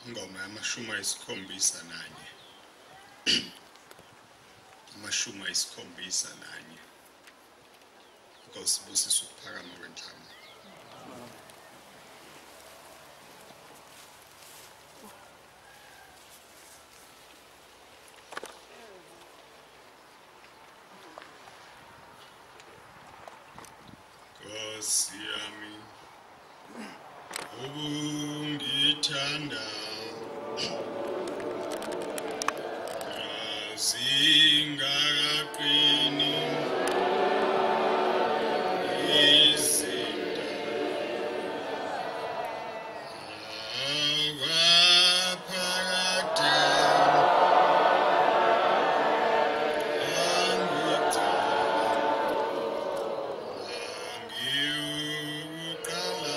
ingoma yamashumi ayisikhombisa nanye amashumi ayisikhombisa nanye Nkosi busisa ukuphakama kwenhlama Nkosi yami ubungithanda zingaqini izinto awaphakade angiyuqala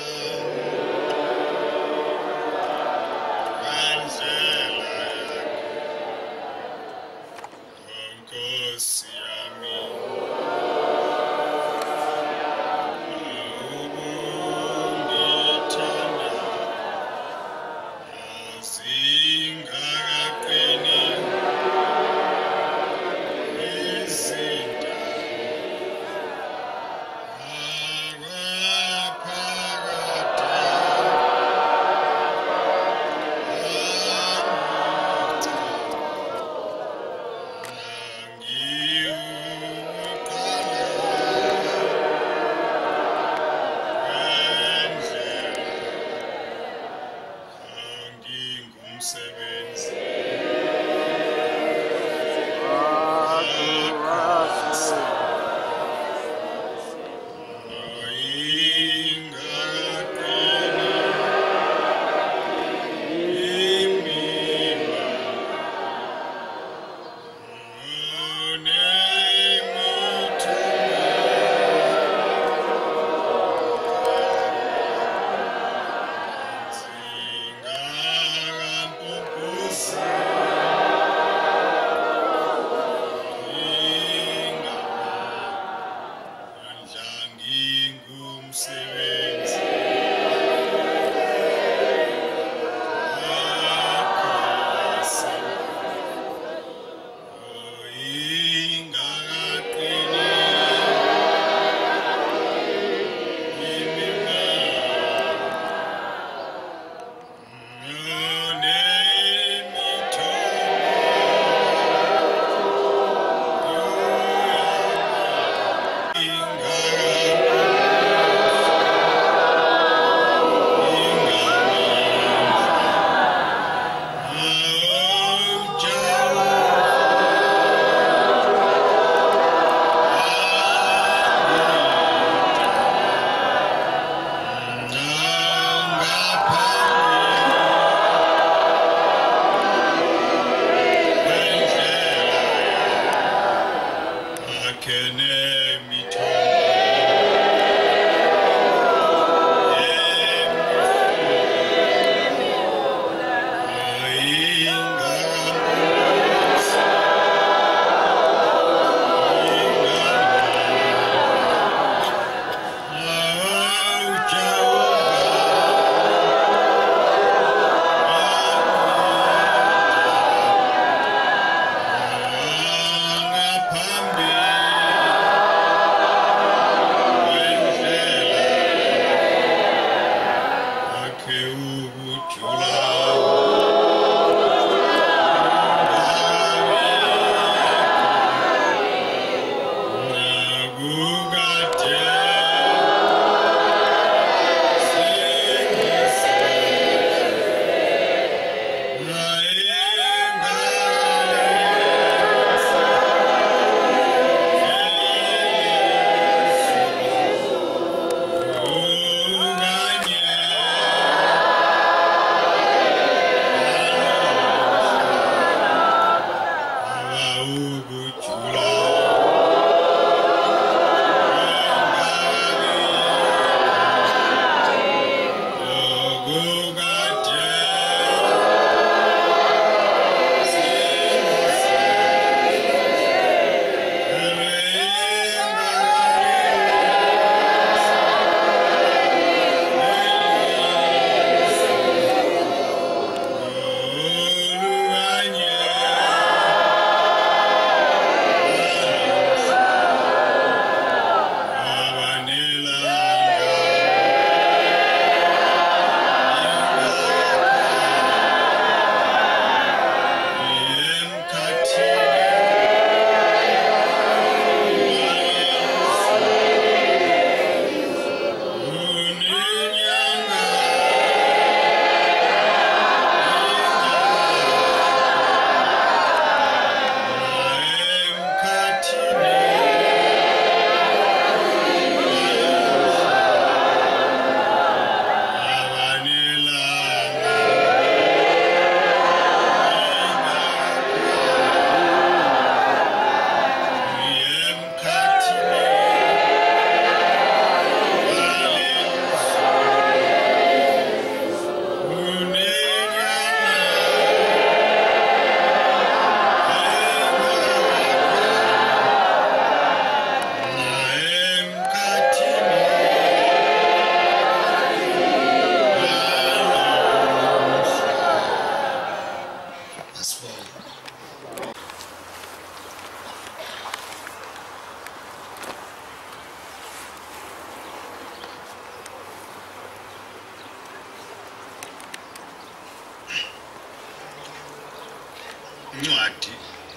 incwadi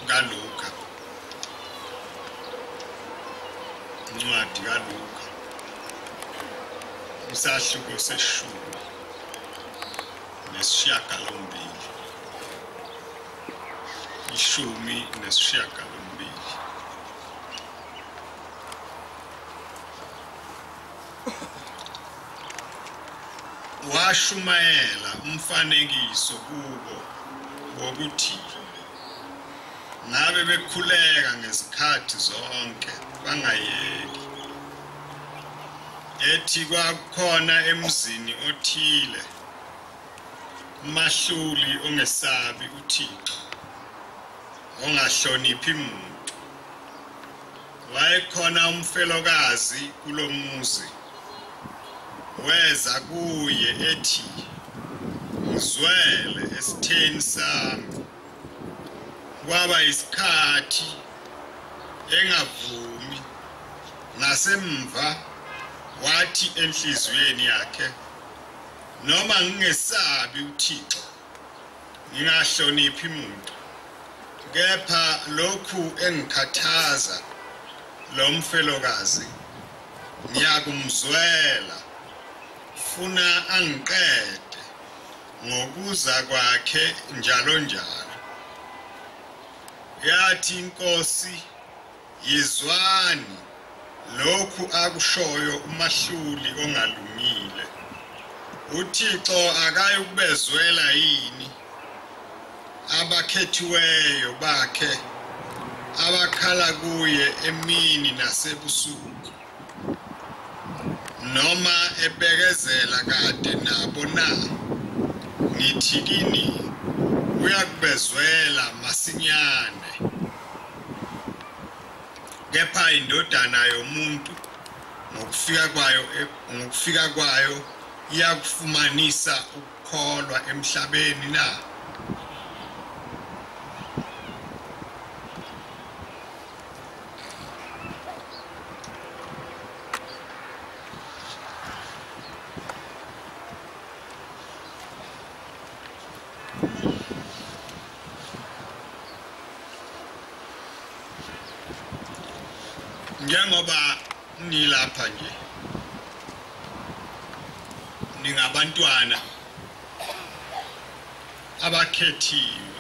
kaLuka incwadi kaLuka isahluko seshumi nesishiyagalombili ishumi nesishiyagalombili washumayela umfanekiso kubo wokuthi ngabe bekhuleka ngezikhathi zonke bangayeki ethi kwakhona emzini othile umahluli ongesabi uThixo ongahloniphi umuntu wayekhona umfelokazi kulomuzi weza kuye ethi ngizwele esitheni sami kwaba isikhathi engavumi ngasemva wathi enhliziyweni yakhe noma ngingesabi uThixo ngingahloniphi umuntu kepha lokhu engikhathaza lo mfelokazi ngiyakumzwela funa angiqede ngokuza kwakhe njalo njalo yathi inkosi yizwani lokhu akushoyo umahluli ongalungile uThixo akayukubezwela yini abakhethiweyo bakhe abakhala kuye emini nasebusuku noma ebekezela kade nabo na ngithi kini uyakubezwela masinyane kepha indodana yomuntu ngokufika kwayo iyakufumanisa ukukholwa emhlabeni na njengoba nilapha nje ningabantwana abakhethiwe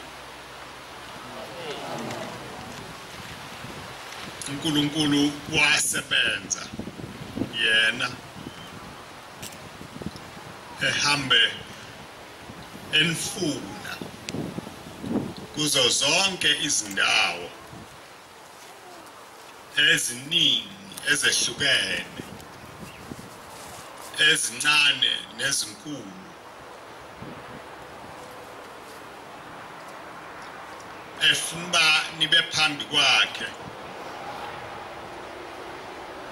uNkulunkulu wasebenza yena ehambe enfuna kuzo zonke izindawo eziningi ezehlukene ezincane nezinkulu efuna nibe phambi kwakhe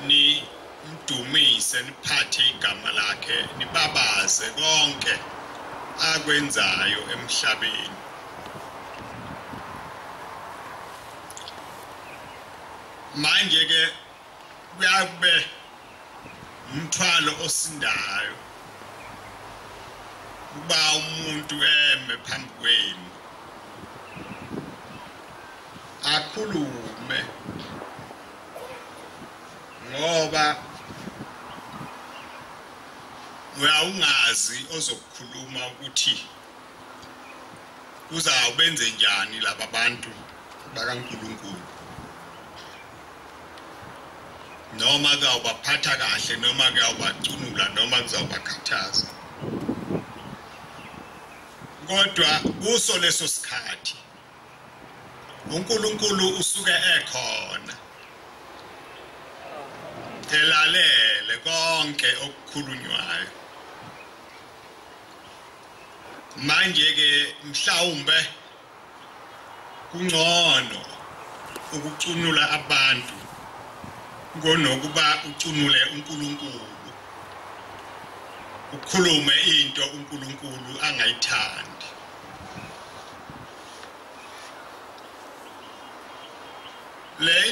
ni mdumise niphathe igama lakhe nibabaze konke akwenzayo emhlabeni manje ke kuyakube umthwalo osindayo kuba umuntu eme phambi kwenu akhulume ngoba uyawungazi ozokukhuluma ukuthi uzawubenze njani laba bantu bakaNkulunkulu noma kuzawubaphatha kahle noma kuyawubacunula noma kuzawubakhathaza kodwa kuso leso sikhathi uNkulunkulu usuke ekhona elalele konke okukhulunywayo manje ke mhlawumbe kungcono ukucunula abantu ngonokuba ucunule uNkulunkulu ukhulume into uNkulunkulu angayithandi le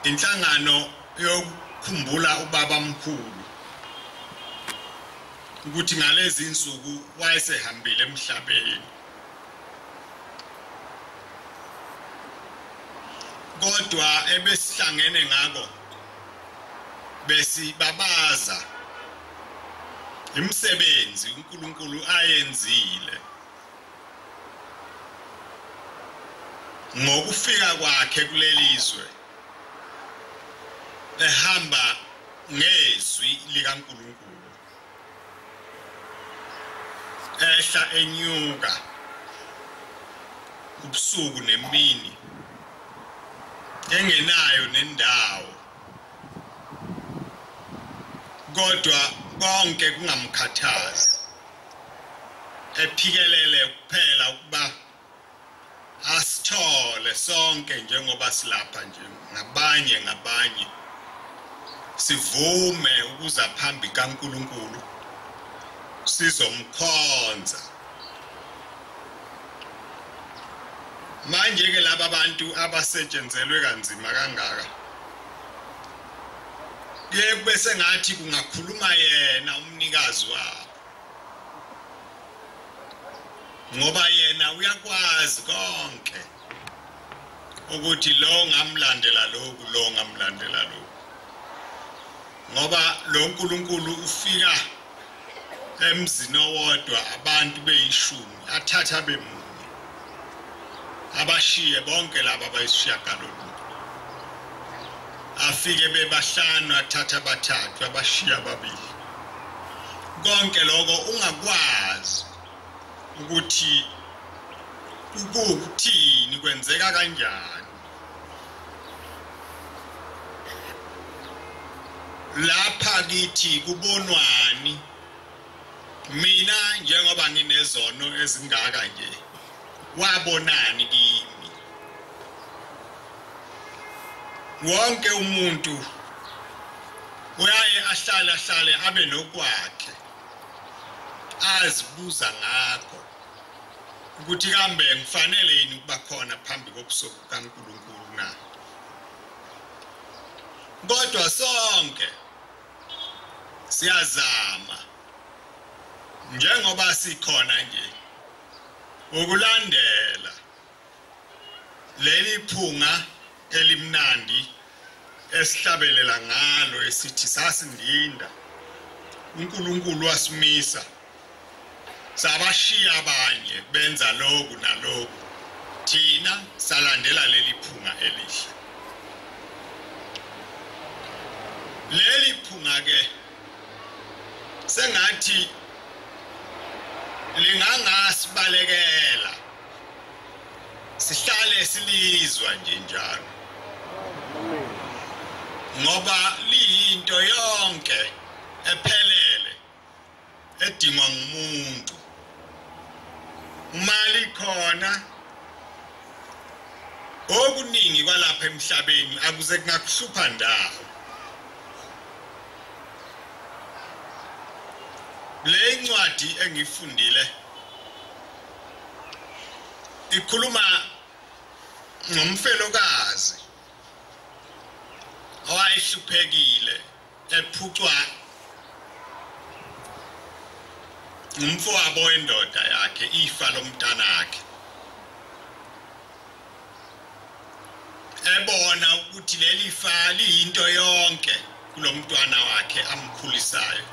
inhlangano yokukhumbula ubaba mkhulu ukuthi ngalezi insuku wayesehambile emhlabeni. Kodwa ebesihlangene ngako besibabaza imisebenzi uNkulunkulu ayenzile ngokufika kwakhe kulelizwe ehamba ngezwi likaNkulunkulu ehla enyuka ubusuku nemini engenayo nendawo kodwa konke kungamkhathazi ephikelele kuphela ukuba asithole sonke njengoba silapha nje ngabanye sivume ukuza phambi kaNkulunkulu sizomkhonza. Manje ke laba bantu abasetshenzelwe kanzima kangaka kube sengathi kungakhuluma yena umnikazi wabo ngoba yena uyakwazi konke ukuthi lo ngamlandela lokhu lo ngamlandela lokhu ngoba lo nkulunkulu ufika emzini owodwa abantu beyishumi athatha bemunye abashiye bonke laba bayishiyagalolunye afike bebahlanu athatha bathathu abashiya babili konke lokho ungakwazi ukuthi ukuthini kwenzeka kanjani lapha kithi kubonwani mina njengoba nginezono ezingaka nje wabonani kimi wonke umuntu uyaye ahlale abe nokwakhe azibuza ngakho ukuthi kambe ngifanele yini ukuba khona phambi kobuso bukaNkulunkulu na. Kodwa sonke siyazama njengoba sikhona nje ukulandela leli phunga elimnandi esihlabelela ngalo esithi sasindinda uNkulunkulu wasimisa sabashiya abanye benza lokhu nalokhu thina salandela leli phunga elihle. Leli phunga ke sengathi lingangasibalekela sihlale silizwa nje njalo ngoba liyinto yonke ephelele edingwa ngumuntu mali khona okuningi kwalapha emhlabeni akuze kungakuhlupha ndawo. Le incwadi engifundile ikhuluma ngomfelokazi owayehluphekile ephucwa umfowabo wendoda yakhe ifa lomntana wakhe ebona ukuthi leli fa liyinto yonke kulomntwana wakhe amkhulisayo.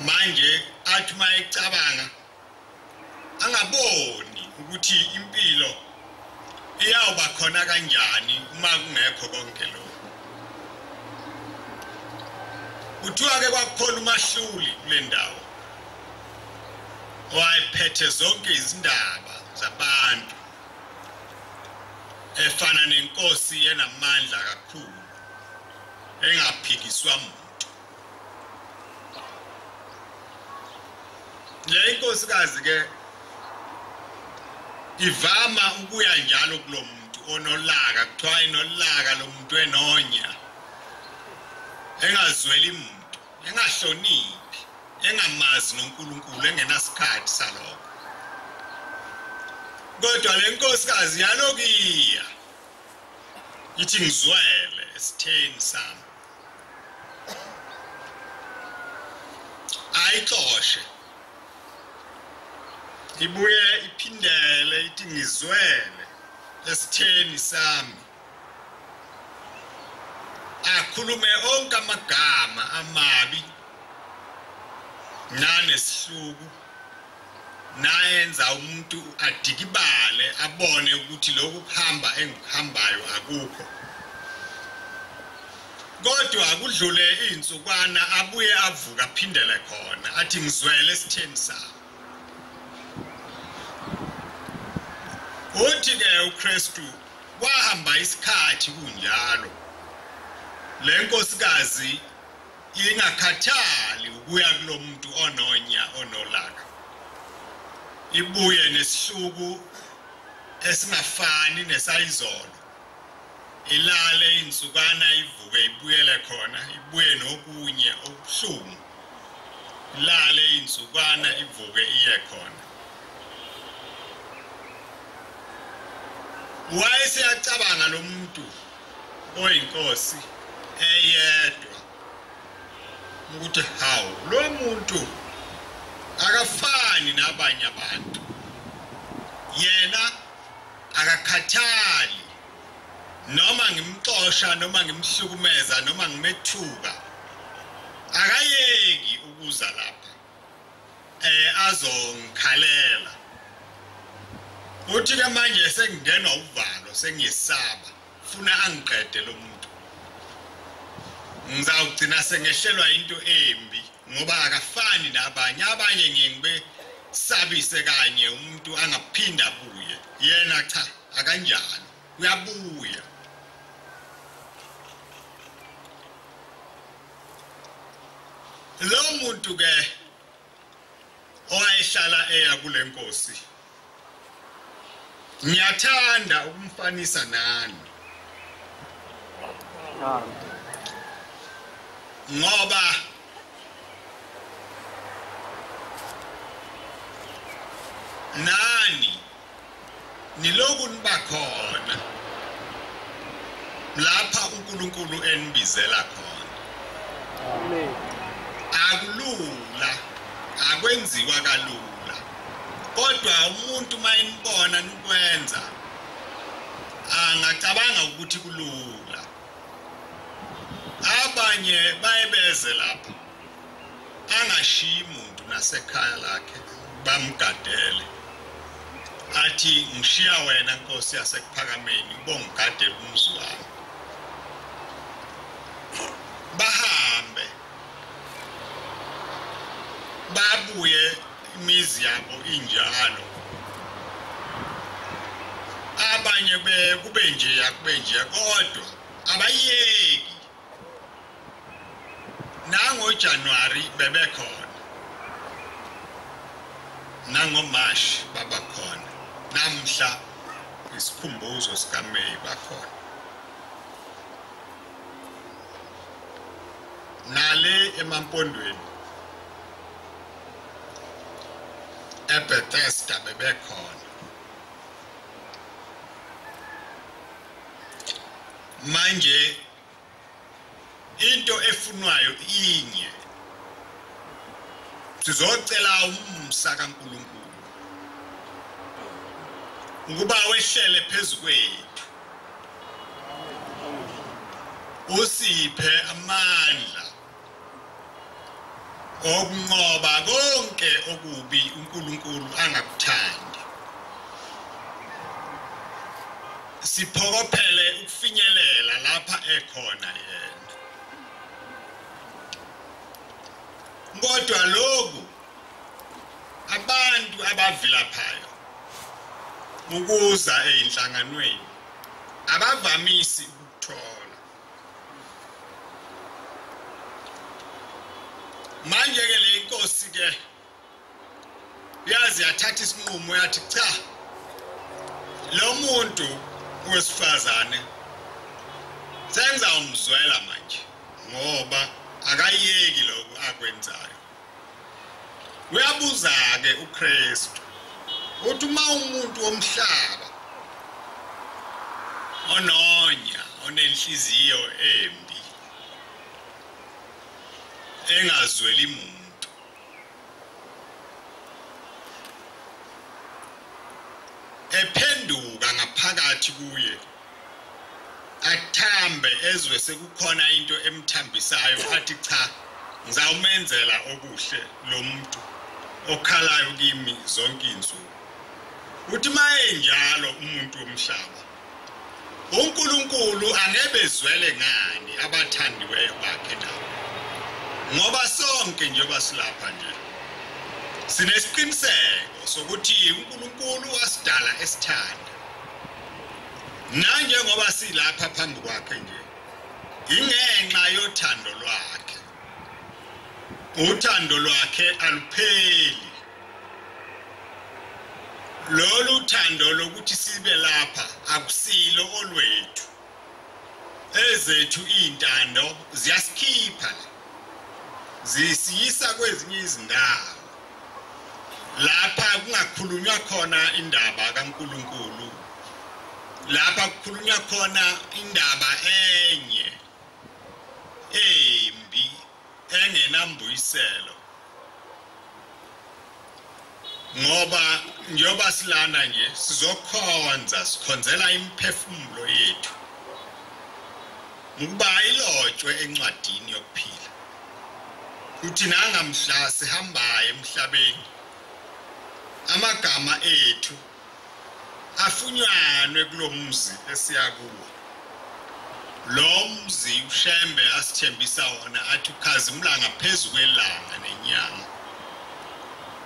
Manje athi mayicabanga angaboni ukuthi impilo iyawuba khona kanjani uma kungekho konke lokho. Kuthiwa ke kwakukhona umahluli kule ndawo owayephethe zonke izindaba zabantu efana nenkosi enamandla kakhulu engaphikiswa muntu. Le inkosikazi ke ivama ukuya njalo kulo muntu onolaka kuthiwa inolaka lo muntu enonya engazweli muntu engahloniphi engamazi noNkulunkulu engenasikhathi salokho. Kodwa le nkosikazi yalokiya ithi ngizwele esitheni sami ayixoshe ibuye iphindele ithi ngizwele esitheni sami akhulume onke amagama amabi nanesihluku nayenza umuntu adikibale abone ukuthi lokhu kuhamba engikuhambayo akukho kodwa akudlule insukwana abuye avuka aphindele khona athi ngizwele esitheni sami uthi ke uKristu wahamba isikhathi kunjalo lenkosikazi ingakhathali ukuya kulomuntu ononya onolaka ibuye nesihluku esingafani nesayizolo ilale insukana ivuke ibuyele khona ibuye nokunye okuhlungu ilale insukana ivuke iye khona wayeseyacabanga lo muntu oyinkosi eyedwa ukuthi hawu lo muntu akafani nabanye abantu yena akakhathali noma ngimxosha noma ngimhlukumeza noma ngimethuka akayeki ukuza lapha azongikhalela uthi ke manje sengingenwa uvalo sengiyesaba funa angiqede lo muntu ngizawugcina sengehlelwa into embi ngoba akafani nabanye ngibe sabise kanye umuntu angaphinda kuye yena cha akanjani uyabuya lo muntu ke owayehlala eya kule nkosi ngiyathanda ukumfanisa nani ngoba nani niloku nibakhona lapha uNkulunkulu enibizela khona akulula akwenziwa kalula kodwa umuntu mayinibona nikwenza angacabanga ukuthi kulula abanye bayebeze lapha angashiyi umuntu nasekhaya lakhe bamgadele athi ngishiya wena Nkosi yasekuphakameni ubongigadela umuzi wami bahambe babuye imizi yabo injalo abanye kube nje kodwa abayeki nango January bebekhona nango March babakhona namhla isikhumbuzo sika May bakhona nale emampondweni eBethesda bebekhona manje into efunwayo inye sizocela umsa kaNkulunkulu ukuba wehlele phezukwethu usiphe amandla okunqoba konke okubi uNkulunkulu angakuthandi siphokophele ukufinyelela lapha ekhona yena kodwa lokhu abantu abavilaphayo ukuza einhlanganweni abavamisi ukuthola manje ke le inkosi ke yazi yathatha isinqumo yathi cha lo muntu wesifazane senza umzwela manje ngoba akayeki lokho akwenzayo uyabuza ke uKristu uthi uma umuntu womhlaba ononya onenhliziyo embi engazweli umuntu wathi kuye athambe ezwe sekukhona into emthambisayo athi cha ngizawumenzela okuhle lo muntu okhalayo kimi zonke insuku uthi mayenjalo umuntu womhlaba uNkulunkulu angebezwele ngani abathandiweyo bakhe nabo ngoba sonke njengoba silapha nje sinesiqiniseko sokuthi uNkulunkulu wasidala esithanda nanje ngoba silapha phambi kwakhe nje ingenxa yothando lwakhe uthando lwakhe alupheli lolu thando lokuthi sibe lapha akusilo olwethu ezethu intando ziyasikhipha zisiyisa kwezinye izindawo lapha kungakhulunywa khona indaba kaNkulunkulu lapha kukhulunywa khona indaba enye embi engenambuyiselo ngoba njoba silana nje sizokhonza sikhonzela imphefumulo yethu ukuba ilotshwe encwadini yokuphila uthi nangamhla sihambayo emhlabeni amagama ethu afunywanwe kulomzi esiyakuwo lo mzi ushembe asithembisa wona athi ukhazimula ngaphezulu kwelanga nenyanga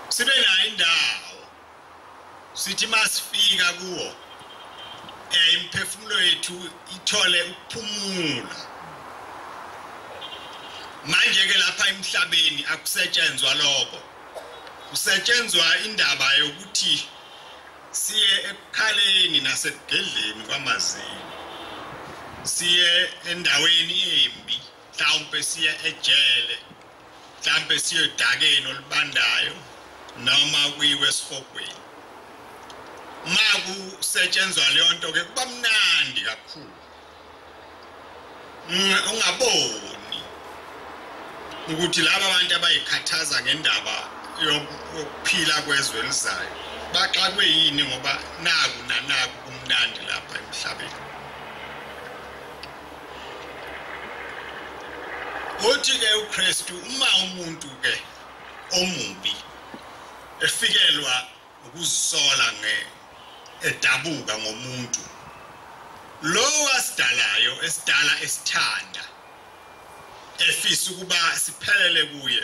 sibe nayo indawo sithi masifika kuwo imphefumulo yethu ithole ukuphumula manje ke lapha emhlabeni akusetshenzwa lokho kusetshenzwa indaba yokuthi siye ekukhaleni nasekugedleni kwamazinyo siye endaweni embi mhlawumbe siye ejele mhlawumbe siye edakeni olubandayo noma kuyiwe esihogweni makusetshenzwa leyo nto ke kuba mnandi kakhulu ungaboni ukuthi laba abantu abayikhathaza ngendaba yokuphila kwezwe elizayo baxakwe yini ngoba naku nanaku kumnandi lapha emhlabeni uthi ke uKristu uma umuntu ke omubi efikelwa ukuzisola edabuka ngomuntu lo wasidalayo esidala esithanda efisa ukuba siphelele kuye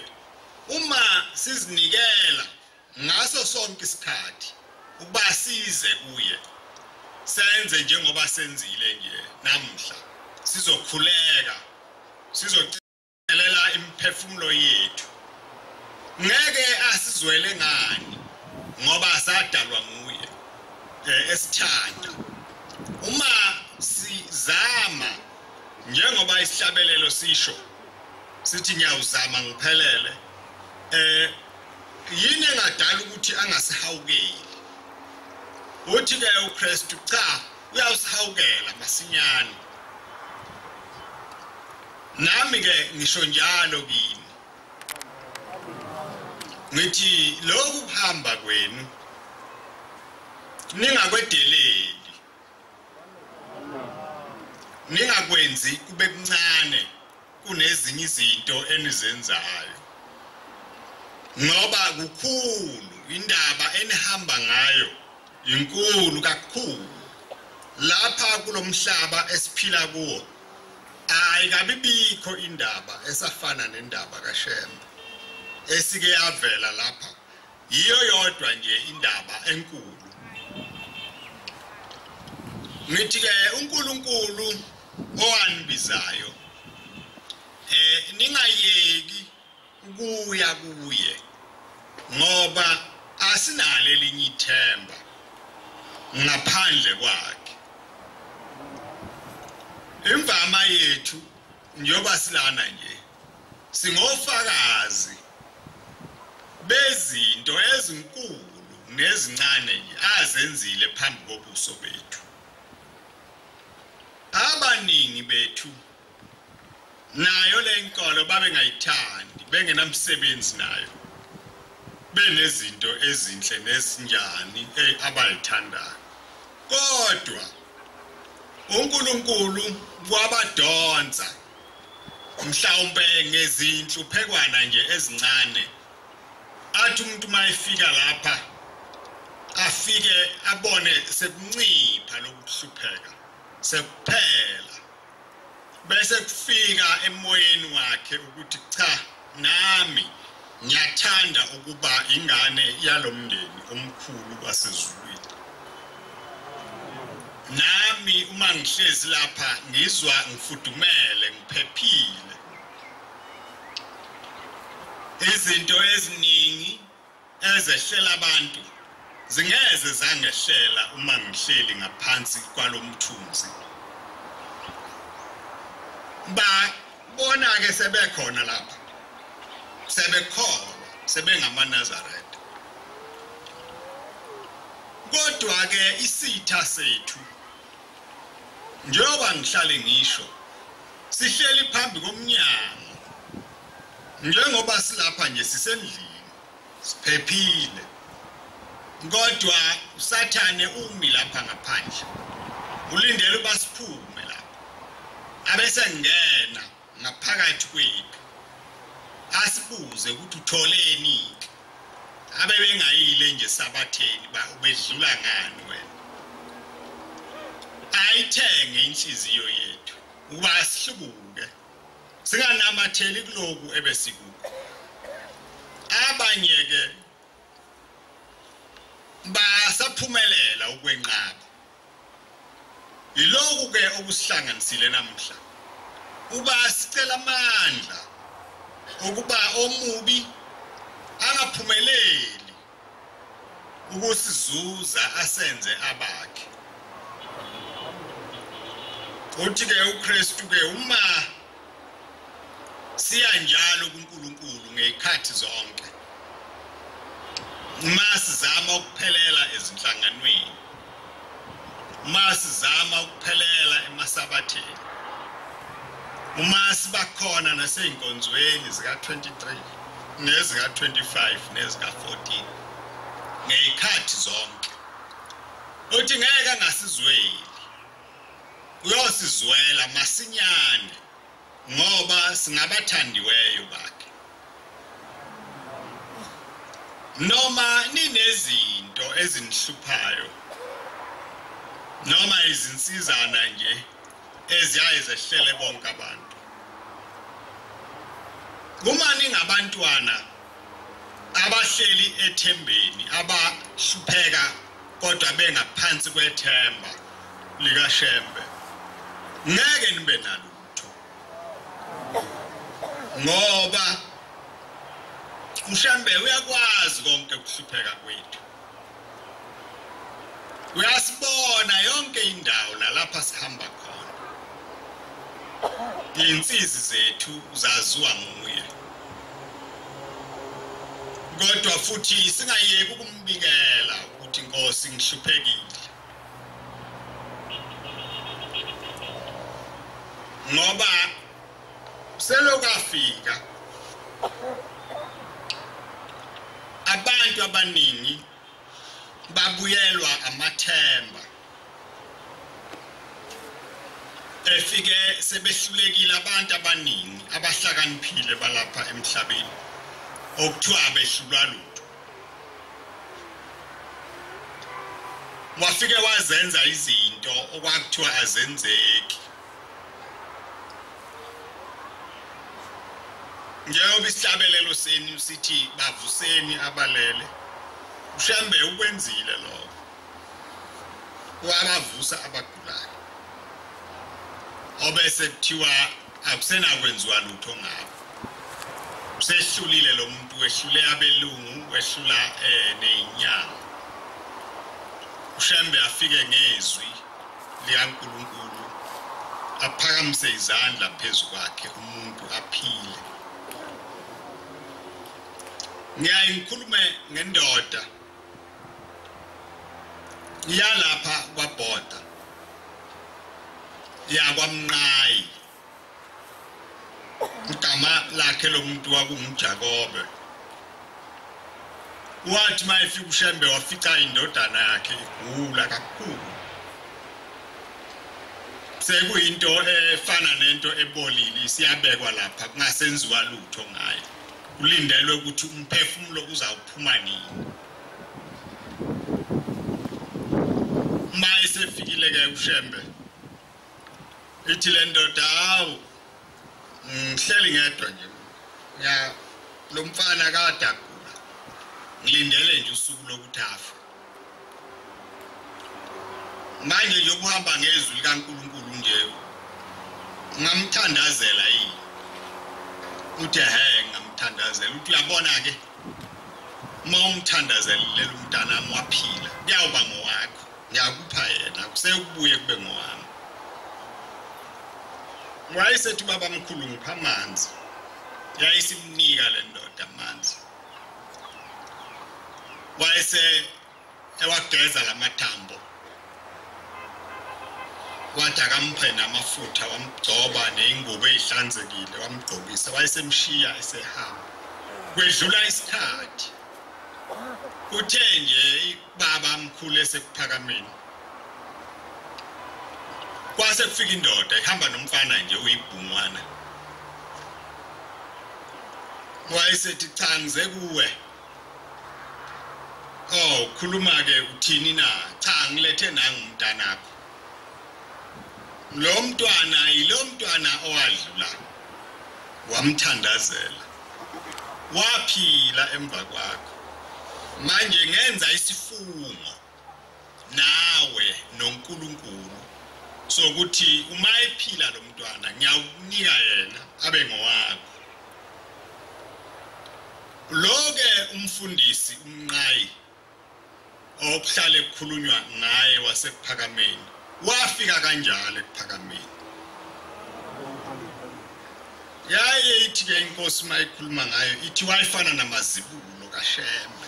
uma sizinikela ngaso sonke isikhathi ukuba size kuye senze njengoba senzile nje namhla sizokhuleka sizocelela imphefumulo yethu ngeke asizwele ngani ngoba sadalwa nguye esithanda uma sizama njengoba isihlabelelo sisho sithi ngiyawuzama ngiphelele yini engadala ukuthi angasihawukeli uthi ke uKristu cha uyasihawukela masinyane nami ke ngisho njalo kini ngithi lokhu kuhamba kwenu ningakwedeleli ningakwenzi kube kuncane kunezinye izinto enizenzayo ngoba kukhulu indaba enihamba ngayo inkulu kakhulu lapha kulomhlaba esiphila kuwo ayikabibikho indaba esafana nendaba kaShembe esike yavela lapha yiyo yodwa nje indaba enkulu ngithi ke uNkulunkulu owanibizayo ningayeki ukuya kuye ngoba asinalo elinye ithemba ngaphandle kwakhe imvama yethu njoba silana nje singofakazi bezinto ezinkulu nezincane nje azenzile phambi kobuso bethu abaningi bethu nayo lenkolo babengayithandi bengenamsebenzi nayo benezinto ezinhle nezinjani abayithandayo kodwa uNkulunkulu wabadonsa mhlawumbe ngezinhluphekwana nje ezincane athi umuntu mayefika lapha afike abone sekuncipha lokuhlupheka sekuphela bese kufika emoyeni wakhe ukuthi cha nami ngiyathanda ukuba ingane yalomndeni omkhulu wasezulwini nami uma ngihlezi lapha ngizwa ngifudumele ngiphephile izinto eziningi ezehlela abantu zingeze zangehlela uma ngihleli ngaphansi kwalomthunzi bona ke sebekhona lapha sebekholwa sebengamaNazaretha kodwa ke isitha sethu njengoba ngihlale ngisho sihleli phambi komnyango njengoba silapha nje sisendlini siphephile kodwa usathane umi lapha ngaphandle ulindele basiphume lapha abese ngena ngaphakathi kwethu asibuze ukuthi utholeni abe bengayile nje sabatheni ubedlula ngani wena ayithenge inhliziyo yethu uba sihlubuke singanamatheli kuloku ebesikuko abanye ke basaphumelela ukwenqaba ilokhu ke okusihlanganisile namhla uba sicela amandla ukuba omubi angaphumeleli ukusizuza asenze abakhe uthi ke uKristu ke uma siyanjalo kuNkulunkulu ngezikhathi zonke masizama ukuphelela ezinhlanganweni masizama ukuphelela emasabatheni uma sibakhona naseyinkonzweni zika23 nezika25 nezika14 ngezikhathi zonke uthi ngeke ngasizweli uyosizwela masinyane ngoba singabathandiweyo bakhe noma ninezinto ezinihluphayo noma izinsizana nje eziyaye zehlele bonke abantu uma ningabantwana abahleli ethembeni abahlupheka kodwa bengaphansi kwethemba likaShembe ngeke nibe nalutho ngoba uShembe uyakwazi konke ukuhlupheka kwethu uyasibona yonke indawo nalapha sihamba khona insizwe zethu zaziwa nguye kodwa futhi singayeki ukumbikela ukuthi Nkosi ngihluphekile ngoba selokafika abantu abaningi babuyelwa amathemba efike sebehlulekile abantu abaningi abahlakaniphile balapha emhlabeni okuthiwa behlulwa lutho wafike wazenza izinto okwakuthiwa azenzeki njengoba isihlabelelo senu sithi bavuseni abalele uShembe ukwenzile lokho wabavusa abagulayo obese kuthiwa akusenakwenziwa lutho ngabo usehlulile lo muntu wehlule abelungu wehlula nezinyanga uShembe afike ngezwi likaNkulunkulu aphakamise izandla phezukwakhe umuntu aphile ngiyayikhuluma ngendoda yalapha kwaBhoda yakwamnqayi igama lakhe lomuntu wakunguJakobe wathi mayefika uShembe wafica indodana yakhe igula kakhulu sekuyinto efana nento ebolile siyabekwa lapha kungasenziwa lutho ngayo kulindelwe ukuthi umphefumulo uzawuphuma nini maye sefikile ke uShembe ithi le ndoda hawu ngihleli ngedwa nje lo mfana kadagula ngilindele nje usuku lokuthi afa manje nje ukuhamba ngezwi likaNkuluNkulu nje ngamthandazela yini uthi ngamthandazela uthi uyabona ke uma umthandazelile umntana wami waphila kuyawuba ngowakho ngiyakupha yena kusekubuye kube ngowami wayesethi baba mkhulu ngipha amanzi yayisimnika le ndoda amanzi wayese ewageza lamathambo wathi akamphe namafutha wamgcoba neingubo ezihlanzekile wamgqokisa wayesemshiya esehamba kwedlula isikhathi uthe nje baba mkhulu esekuphakameni kwase kufika indoda ihamba nomfana nje uyibhungwana wayesethi cha ngize kuwe khuluma ke uthini na cha ngilethe nangu umntanakho lo mntwana owadlula wamthandazela waphila emva kwakho manje ngenza isifungo nawe noNkulunkulu sokuthi uma ephila lo mntwana ngiyawunika yena abe ngowakho loke umfundisi umnqayi okuhlale kukhulunywa ngaye wasekuphakameni wafika kanjalo ekuphakameni yaye ithi ke inkosi mayikhuluma ngayo ithi wayifana namazibulo kaShembe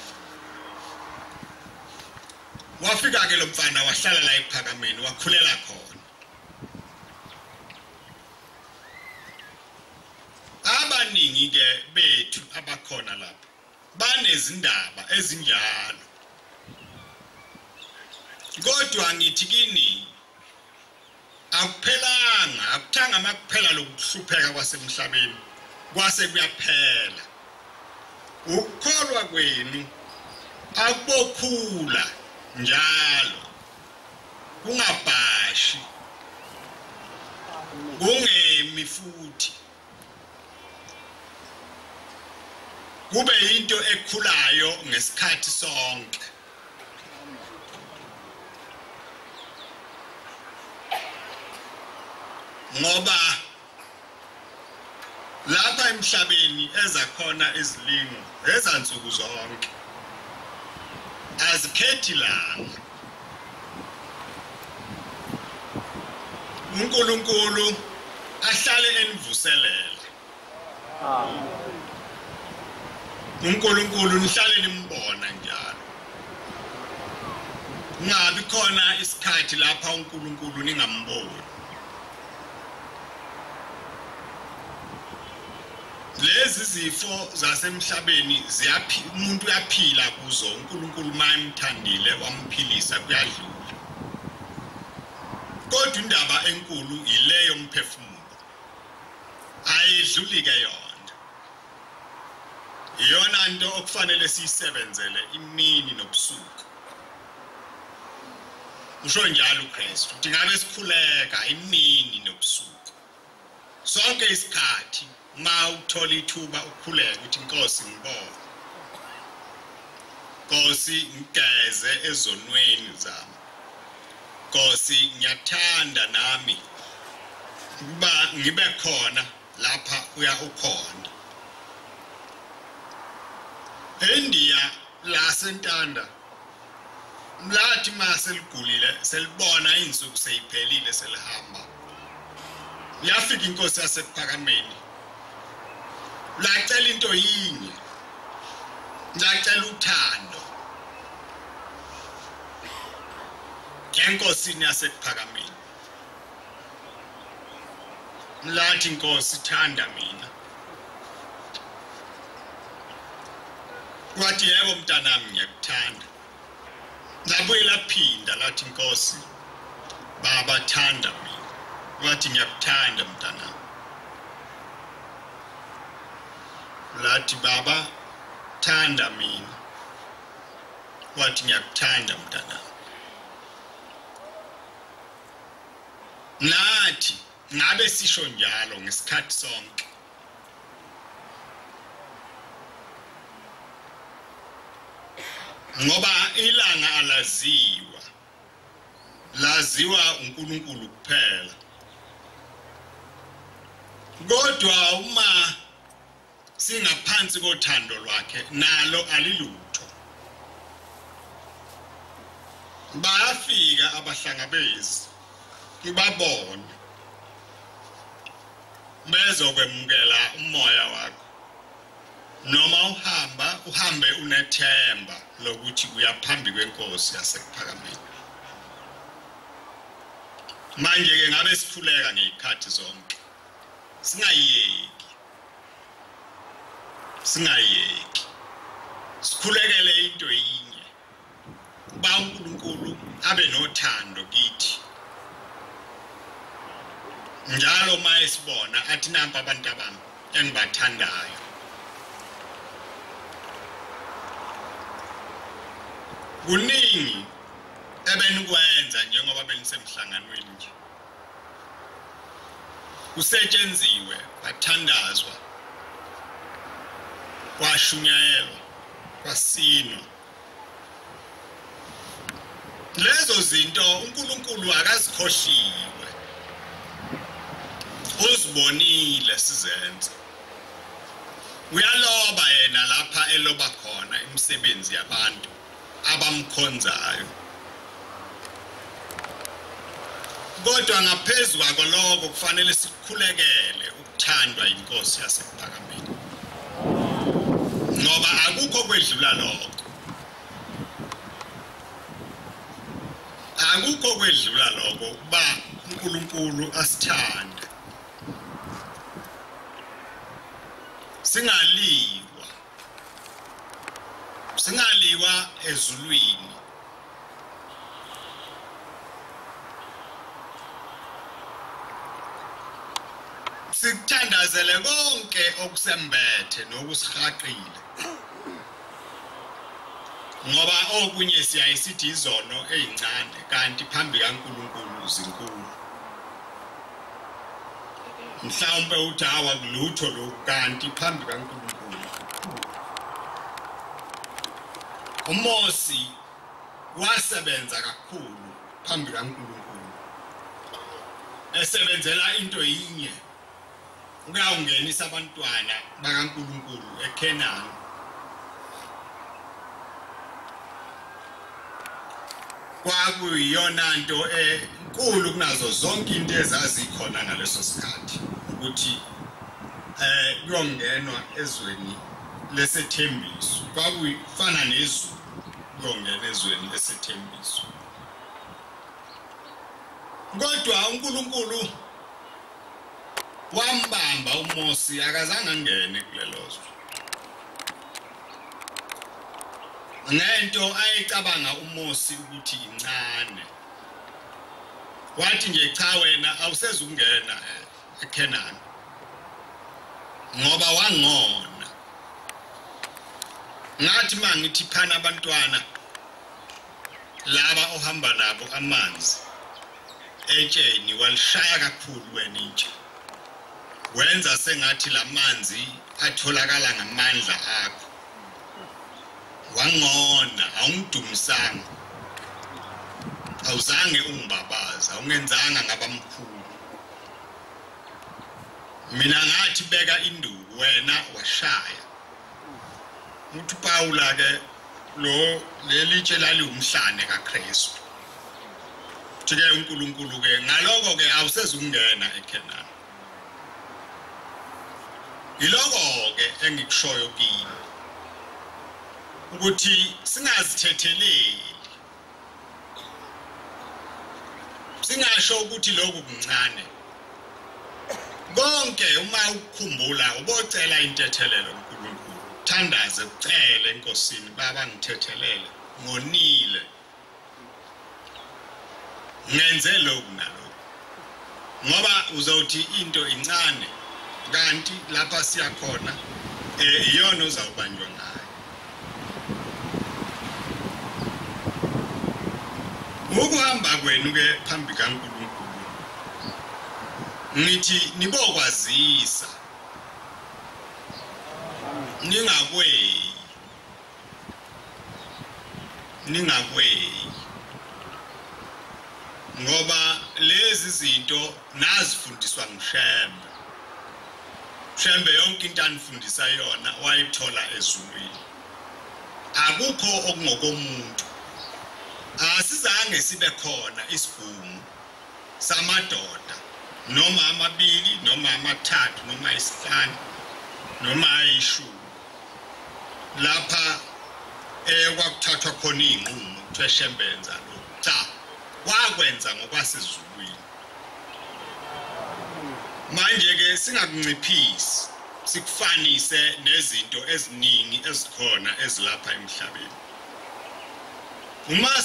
wafika ke lo mfana wahlala la ekuphakameni wakhulela khona abaningi ke bethu abakhona lapha banezindaba ezinjalo kodwa ngithi kini akuphelanga akuthanga makuphela lokuhlupheka kwasemhlabeni kwase kuyaphela ukukholwa kwenu akubokhula njalo kungabhashi kungemi futhi kube into ekhulayo ngesikhathi sonke ngoba lapha emhlabeni ezakhona izilingo ezansuku zonke azikhethi langa uNkulunkulu ahlale enivuselela uNkulunkulu nihlale nimbona njalo ngabi khona isikhathi lapha uNkulunkulu ningamboni lezi zifo zasemhlabeni umuntu uyaphila kuzo uNkulunkulu mayemthandile wamphilisa kuyadlula kodwa indaba enkulu ileyo umphefumulo ayedluli ke yona into okufanele siyisebenzele imini nobusuku usho njalo uKristu uthi ngabe sikhuleka imini nobusuku sonke isikhathi ma uthola ithuba ukukhuleka uthi Nkosi ngibona Nkosi ngigeze ezonweni zami Nkosi ngiyathanda nami ukuba ngibe khona lapha ukhona eNdiya la sentanda mlathi maseligulile selibona insuku seyiphelile selihamba yafika inkosi yasekuphakameni lacela into yinye lacela uthando ngenkosini yasekuphakameni mlathi Nkosi thanda mina wathi yebo mntanami ngiyakuthanda labuye laphinda lathi Nkosi baba thanda mina wathi ngiyakuthanda mntana. Lathi baba thanda mina. Wathi ngiyakuthanda mntana. Nathi ngabe sisho njalo ngesikhathi sonke. Ngoba ilanga alaziwa. Laziwa uNkulunkulu kuphela. Kodwa uma singaphansi kothando lwakhe nalo alilutho. Bayafika abahlangabezi ibabone bezokwemukela umoya wakho noma uhambe unethemba lokuthi uyaphambi kwenkosi yasekuphakameni. Manje ke ngabe sikhuleka ngezikhathi zonke singayeki sikhulekele into yinye ba uNkulunkulu abe nothando kithi. Njalo mayesibona athi nampa abantu abami engibathandayo. Kuningi ebenikwenza njengoba benisemhlanganweni nje. Kusetshenziwe bathandazwa. Kwashunyayelwa, kwasinwa. Lezo zinto uNkulunkulu akazikhohliwe. Uzibonile sizenza. Uyaloba yena lapha eloba khona imisebenzi yabantu abamkhonzayo. Kodwa ngaphezulu kwako lokho kufanele sikhulekele ukuthandwa inkosi yasekuphakameni. Ngoba akukho kwedlula lokho. Akukho kwedlula lokho kuba uNkulunkulu asithande. Singaliwa ezulwini. Sikuthandazele konke okusembethe nokusihaqile. Ngoba okunye siyayisithi izono ezincane kanti phambi kaNkulunkulu zinkulu. Mhlawumbe uthi awakulutho lokho kanti phambi kaNkulunkulu. uMosi wasebenza kakhulu phambi kaNkulunkulu. Esebenzela into yinye. Ukuyawungenisa abantwana bakaNkulunkulu eKenani. Kwakuyiyona nto enkulu kunazo zonke into ezazikhona ngaleso sikhathi ukuthi kuyongenwa ezweni lesethembiso. Kwakufana nezulu kuyongena ezweni lesethembiso. Kodwa uNkulunkulu wambamba uMosi akazange angene kulelozwe. Ngento ayicabanga uMosi ukuthi incane. Wathi nje cha wena awusezungena eKenani. Ngoba wangona. Ngathi mangithi phana abantwana laba ohamba nabo amanzi etsheni walishaya kakhulu wena intshe. Wenza sengathi lamanzi atholakala ngamandla akho. Wangona awungidumisanga. Awuzange ungibabaza, ungenzanga ngabamkhulu. Mina ngathi beka induku wena washaya. Uthi Paula ke lelitshe lali umhlane kaKristu. Thike uNkulunkulu ke ngaloko ke awusezungena eKenani. Iloko ke engikushoyo kini ukuthi singazithetheleli. Singasho ukuthi lokhu kuncane. Konke uma ukukhumbula ubocela intethelelo uNkulunkulu. Thandaze ucele enkosini baba ngithethelele ngonile. Ngenze lokhu nalokhu. ngoba uzawuthi into incane kanti lapha siyakhona iyona uzawubanjwa ngayo. Ukuhamba kwenu ke phambi kaNkulunkulu ngithi nibokwazisa ningakweyi ngoba lezi zinto nazifundiswa nguShembe. Shembe yonke into anifundisa yona wayithola ezulwini. Akukho okungokomuntu. Asizange sibe khona isigungu samadoda noma amabili noma amathathu noma isihlanu noma ayishumi lapha kwakuthathwa khona inqumo ukuthi Shembenza lo cha wakwenza ngokwasezulwini. Manje ke singakunciphisi sikufanise nezinto eziningi ezikhona ezilapha emhlabeni. Uma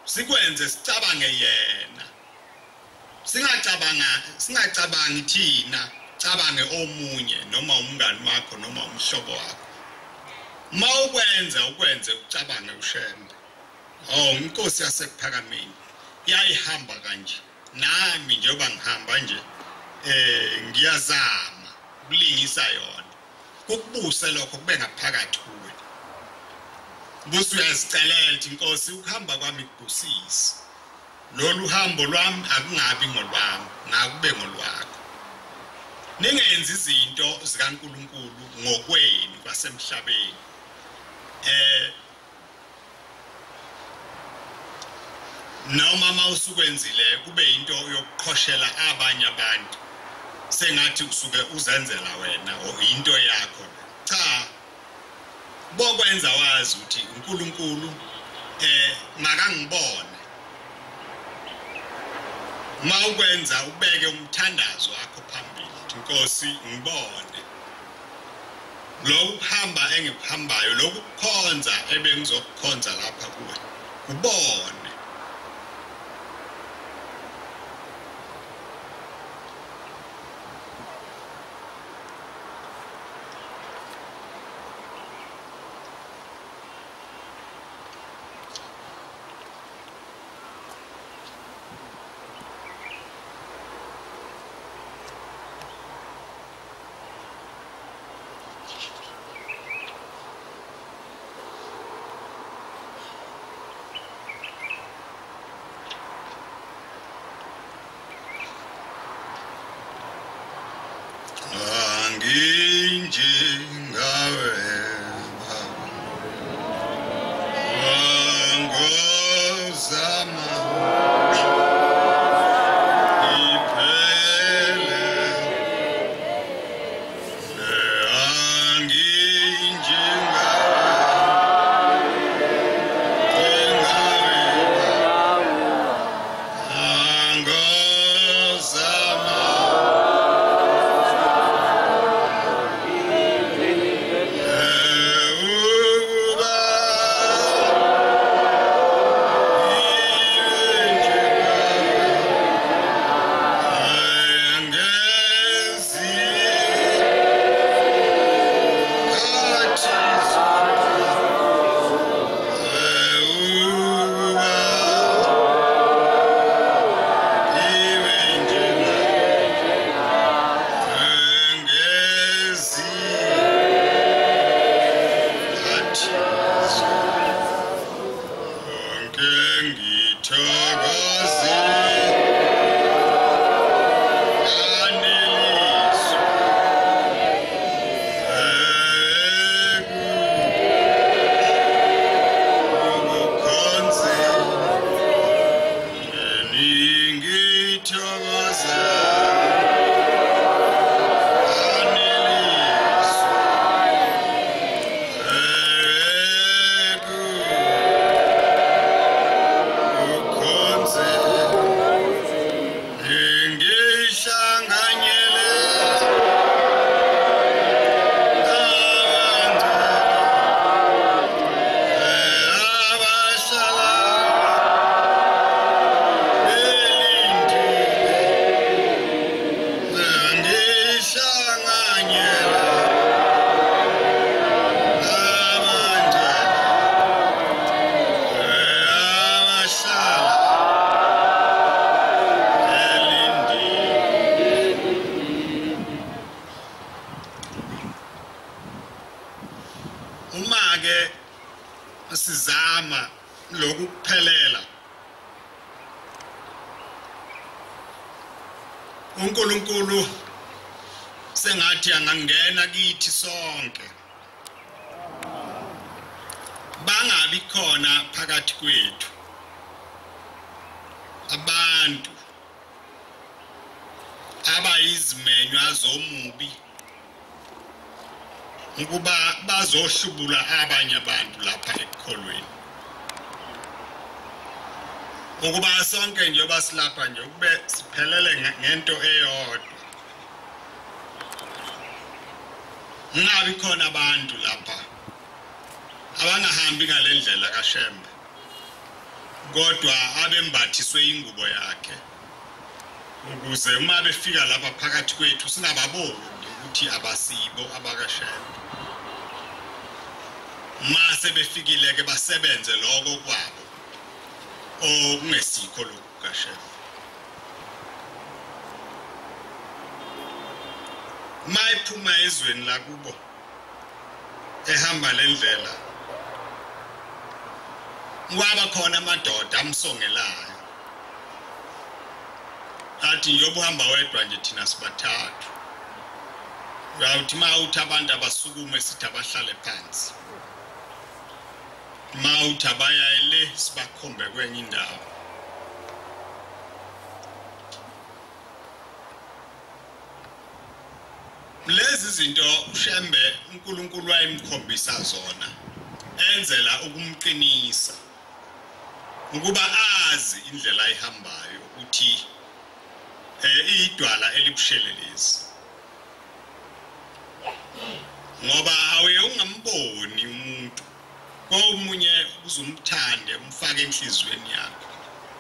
sikwenze sicabange yena. Singacabangi thina, cabange omunye noma umngani wakho noma umhlobo wakho. Ukwenze ucabange uShembe. Inkosi yasekuphakameni yayihamba kanje. Nami njengoba ngihamba nje ngiyazama ukulingisa yona. Ukubuse lokho kube ngaphakathi kuwe. Busu uyazicelela ukuthi Nkosi ukuhamba kwami kubusisi. Lolu hambo lwami akungabi ngolwami, ngakube ngolwakho. Ningenzi izinto zikaNkulunkulu ngokwenu kwasemhlabeni. Noma mawusukwenzile kube into yokuqhoshela abanye abantu. Sengathi usuke uzenzela wena o into yakho. Cha. Bokwenza wazi ukuthi uNkulunkulu makangibone. Mawukwenza ubeke umthandazo wakho phambili. Nkosi ngibone. Lokuhamba engikuhambayo lokukhonza ebengizokukhonza lapha kuwe. Ubone. ke sizama lokuphelela uNkulunkulu sengathi angangena kithi sonke bangabi khona phakathi kwethu abantu abayizimenywa zomubi ukuba bazohlubula abanye abantu lapha ekukholweni ukuba sonke njengoba silapha nje kube siphelele ngento eyodwa ngabi khona abantu lapha abangahambi ngalendlela kaShembe kodwa abembathiswe ingubo yakhe ukuze uma befika lapha phakathi kwethu singababoni ukuthi abasibo abakaShembe mase befikile ke basebenze lokho kwabo okungesikho lokhu kaShembe mayiphuma ezweni lakubo ehamba lendlela kwaba khona amadoda amsongelayo athi njengoba uhamba wedwa nje thina sibathathu uyawuthi mawuthi abantu abasukume sithi abahlale phansi mawuthi abayayele sibakhombe kwenye indawo lezi zinto uShembe uNkulunkulu wayemkhombisa zona enzela ukumqinisa ukuba azi indlela ayihambayo uthi idwala elibushelelezi ngoba awuye ungamboni umuntu komunye uzumthande umfake enhlizweni yakho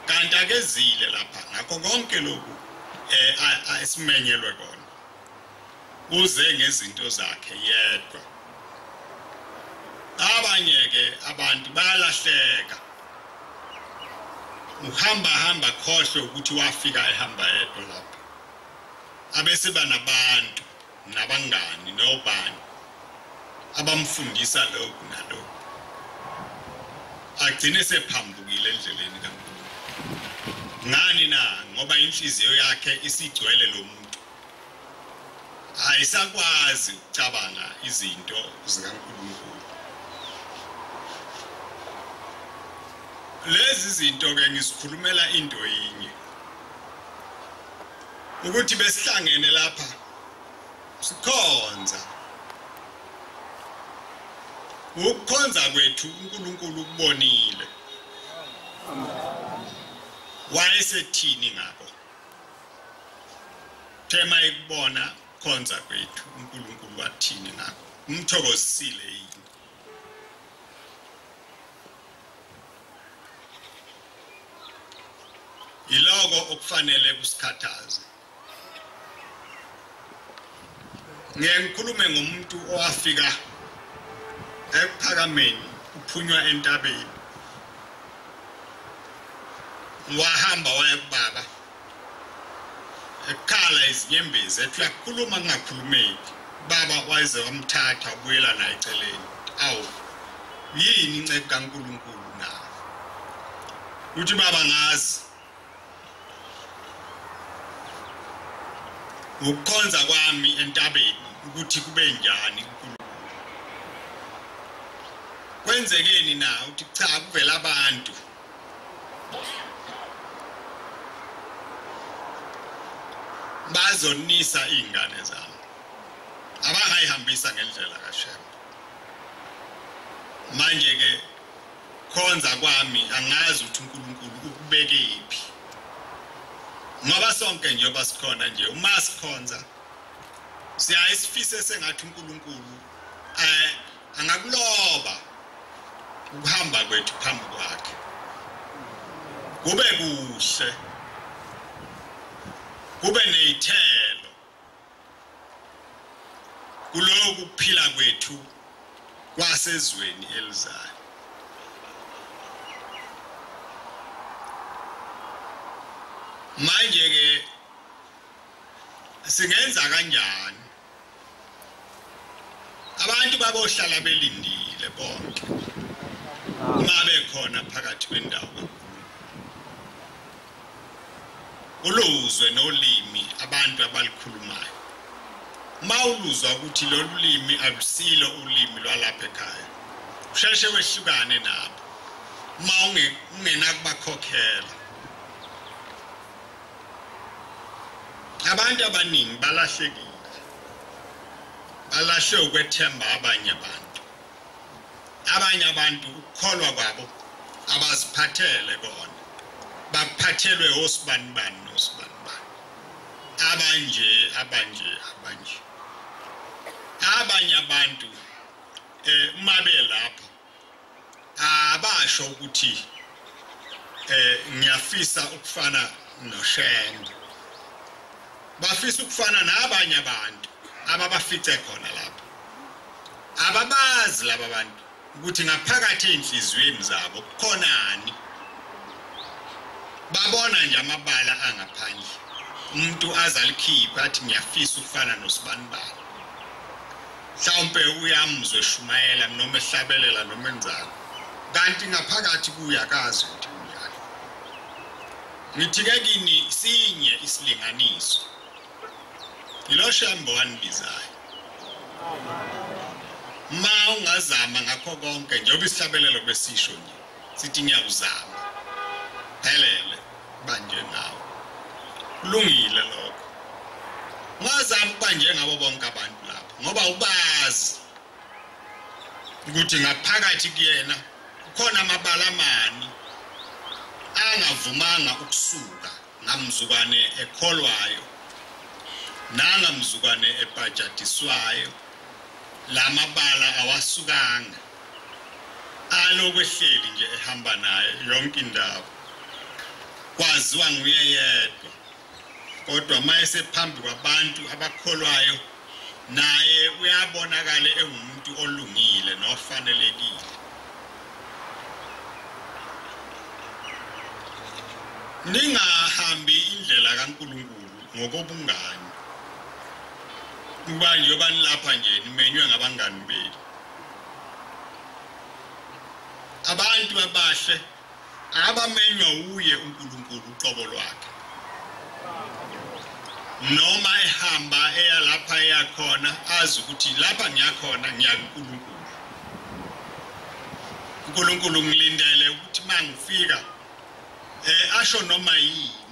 kanti akezile lapha ngakho konke lokhu esimenyelwe kona uze ngezinto zakhe yedwa abanye ke abantu bayalahleka uhamba khohle ukuthi wafika ehamba yedwa lapha abese banabantu nabangani nobani abamfundisa lokhu nalokhu agcine sephambukile endleleni kaNkulunkulu ngani na ngoba inhliziyo yakhe isigcwele lo muntu ayisakwazi ukucabanga izinto zikaNkulunkulu lezi zinto ke ngisikhulumela into yinye ukuthi besihlangene lapha sikhonza ukukhonza kwethu uNkulunkulu ukubonile wayesethini ngako tema ikubona khonza kwethu uNkulunkulu wathini ngako umthokozisile yini iloko okufanele kusikhathaze ngikhulume ngomuntu owafika ephakameni uphunywa entabeni wahamba waya kubaba ekhala izinyembezi ethi uyakhuluma kungakhulumeki baba wayeze wamthatha ubuyela naye eceleni awu yini inceke kaNkulunkulu na uthi baba ngazi ukukhonza kwami entabeni ukuthi kube njani uNkulunkulu kwenzekeni na uthi cha kuvela abantu bazonisa izingane zami abangayihambisa ngendlela kaShembe manje ke khonza kwami angazi ukuthi uNkulunkulu ukubeke iphi ngoba sonke nje basikhona nje uma sikhonza siyayisifise sengathi uNkulunkulu angakuloba ukuhamba kwethu phambi kwakhe kube kuhle kube nezithelo kuloko kuphila kwethu kwasezweni elizayo manje ke singenza kanjani abantu babohlala belindile baphile bonke uma bekhona phakathi kwendawo uluzwe nolimi abantu abalikhulumayo mawuluzwa ukuthi lolu limi alusilo ulimi lwalapha ekhaya usheshe wehlukane nabo ungena kubakhokhela abantu abaningi balahlekile balahle ukwethemba abanye abantu ukukholwa kwabo abaziphathele kona baphathelwe osibani abanje abanye abantu uma belapha abasho ukuthi ngiyafisa ukufana noShengo bafisa ukufana nabanye abantu ababafice khona lapha ababazi laba bantu ukuthi ngaphakathi enhliziyweni zabo kukhonani babona nje amabala angaphandle umuntu azalikhipha athi ngiyafisa ukufana noSibanibani mhlawumbe uyamuzwe shumayela noma ehlabelela noma enzalo kanti ngaphakathi kuyakazi ukuthi njalo ngithi ke kini sinye isilinganiso iloshambo wanibizayo ma ungazama ngakho konke njengoba isihlabelelo besisho nje sithi ngiyakuzama phelele banje ngawo kulungile lokho ungazama kuba njengabo bonke abantu lapha ngoba ubazi ukuthi ngaphakathi kuyena kukhona amabala amani angavumanga ukusuka ngamzukwane ekholwayo nangamzukwane ebhajadiswayo lamabala awasukanga alokwehleli nje ehamba naye yonke indawo kwaziwa nguye yedwa kodwa mayese phambi kwabantu abakholwayo naye uyabonakala engumuntu olungile nofanelekile ningahambi indlela kaNkulunkulu ngokobungani kuba njengoba nilapha nje nimenywe ngabangani benu abantu abahle abamenywa uye uNkulunkulu uqobo lwakhe noma ehamba eya lapha eyakhona azi ukuthi lapha ngiyakhona ngiyakuNkulunkulu uNkulunkulu ngilindele ukuthi mangifika asho noma yini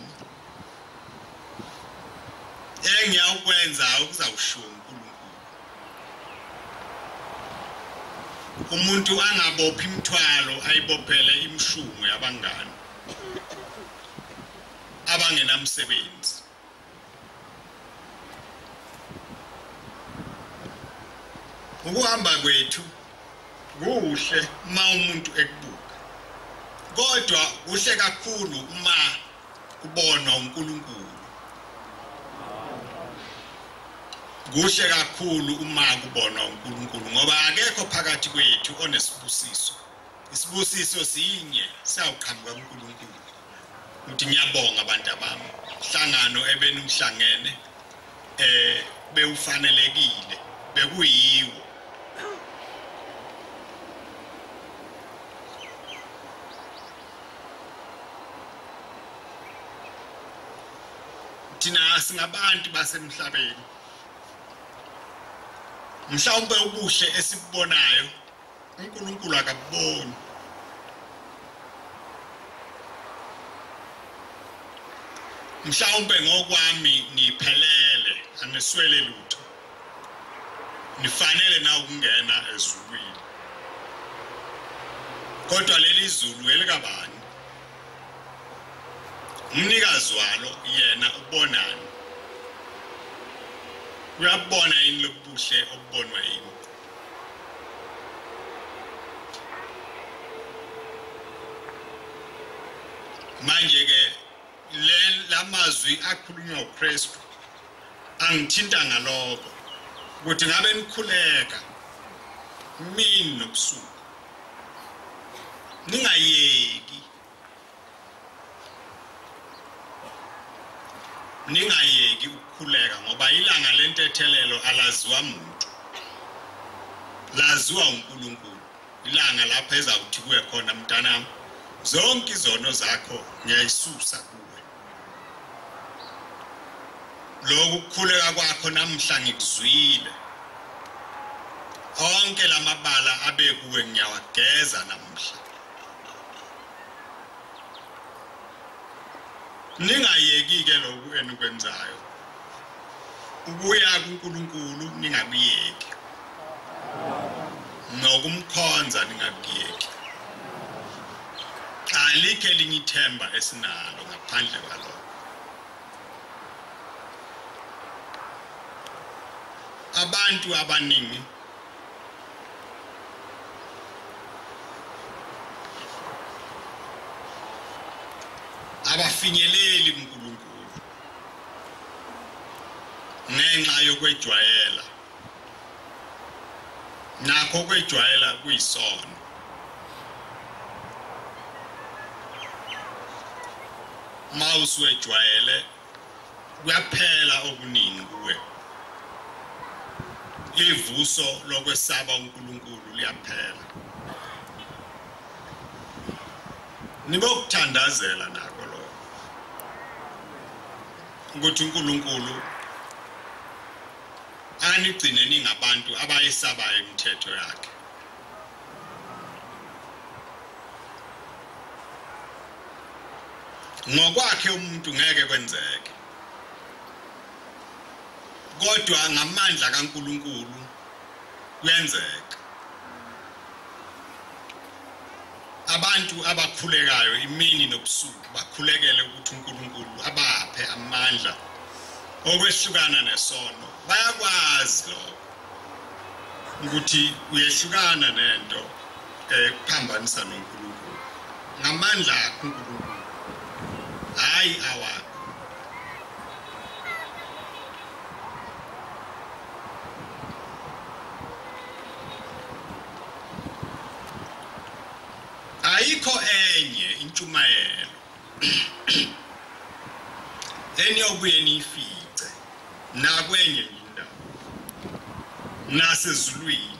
engiyakwenza ukuzawusho uNkulunkulu umuntu angabophi imithwalo ayibophele imshungu yabangani abangenamsebenzi ukuhamba kwethu kuhle uma umuntu ekubuka kodwa kuhle kakhulu uma ubona uNkulunkulu kuhle kakhulu uma kubona uNkulunkulu ngoba akekho phakathi kwethu onesibusiso isibusiso sinye siyawuqhamuka kuNkulunkulu uthi ngiyabonga abantu abami hlangano ebenumhlangene bewufanelekile bekuyiwo thina singabantu basemhlabeni mhlawumbe ubuhle esibubonayo uNkulunkulu akaboni mhlawumbe ngokwami niphelele aniswele lutho nifanele na ukungena ezulwini kodwa leli zulu elikabani umnikazi walo yena ubonani uyabona yini lobuhle obubonwa yini manje ke lamazwi akhulunywa uKristu angithinta ngaloko ukuthi ngabe nikhuleka mina nobusuku ningayeki ukukhuleka ngoba ilanga lentethelelo alaziwa umuntu laziwa uNkulunkulu ilanga lapha ezawuthi kuwe khona mntanami zonke izono zakho ngiyayisusa kuwe lokhu kukhuleka kwakho namhla ngikuzwile onke lamabala abekuwe ngiyawageza namhla ningayeki ke lokhu enikwenzayo ukuya kuNkulunkulu ningabiyeki nokumkhonza ningabiyeki alikho elinye ithemba esinalo ngaphandle kwalokho abantu abaningi abafinyeleli kuNkulunkulu ngenxa yokwejwayela nakho kwejwayela kuyisono mawuswejwayele kuyaphela okuningi kuwe ivuso lokwesaba uNkulunkulu liyaphela nibokuthandazela nako lokho ukuthi uNkulunkulu anigcine ningabantu abayesabayo imithetho yakhe ngokwakhe umuntu ngeke kwenzeke kodwa ngamandla kaNkulunkulu kuyenzeka abantu abakhulekayo imini nobusuku bakhulekele ukuthi uNkulunkulu abaphe amandla okwehlukana nesono bayakwazi lokho ukuthi uyehlukana nento kuphambanisa noNkulunkulu ngamandla kaNkulunkulu hayi awakho ayikho enye intshumayelo eniyobuye niyifice nakwenye indawo nasezulwini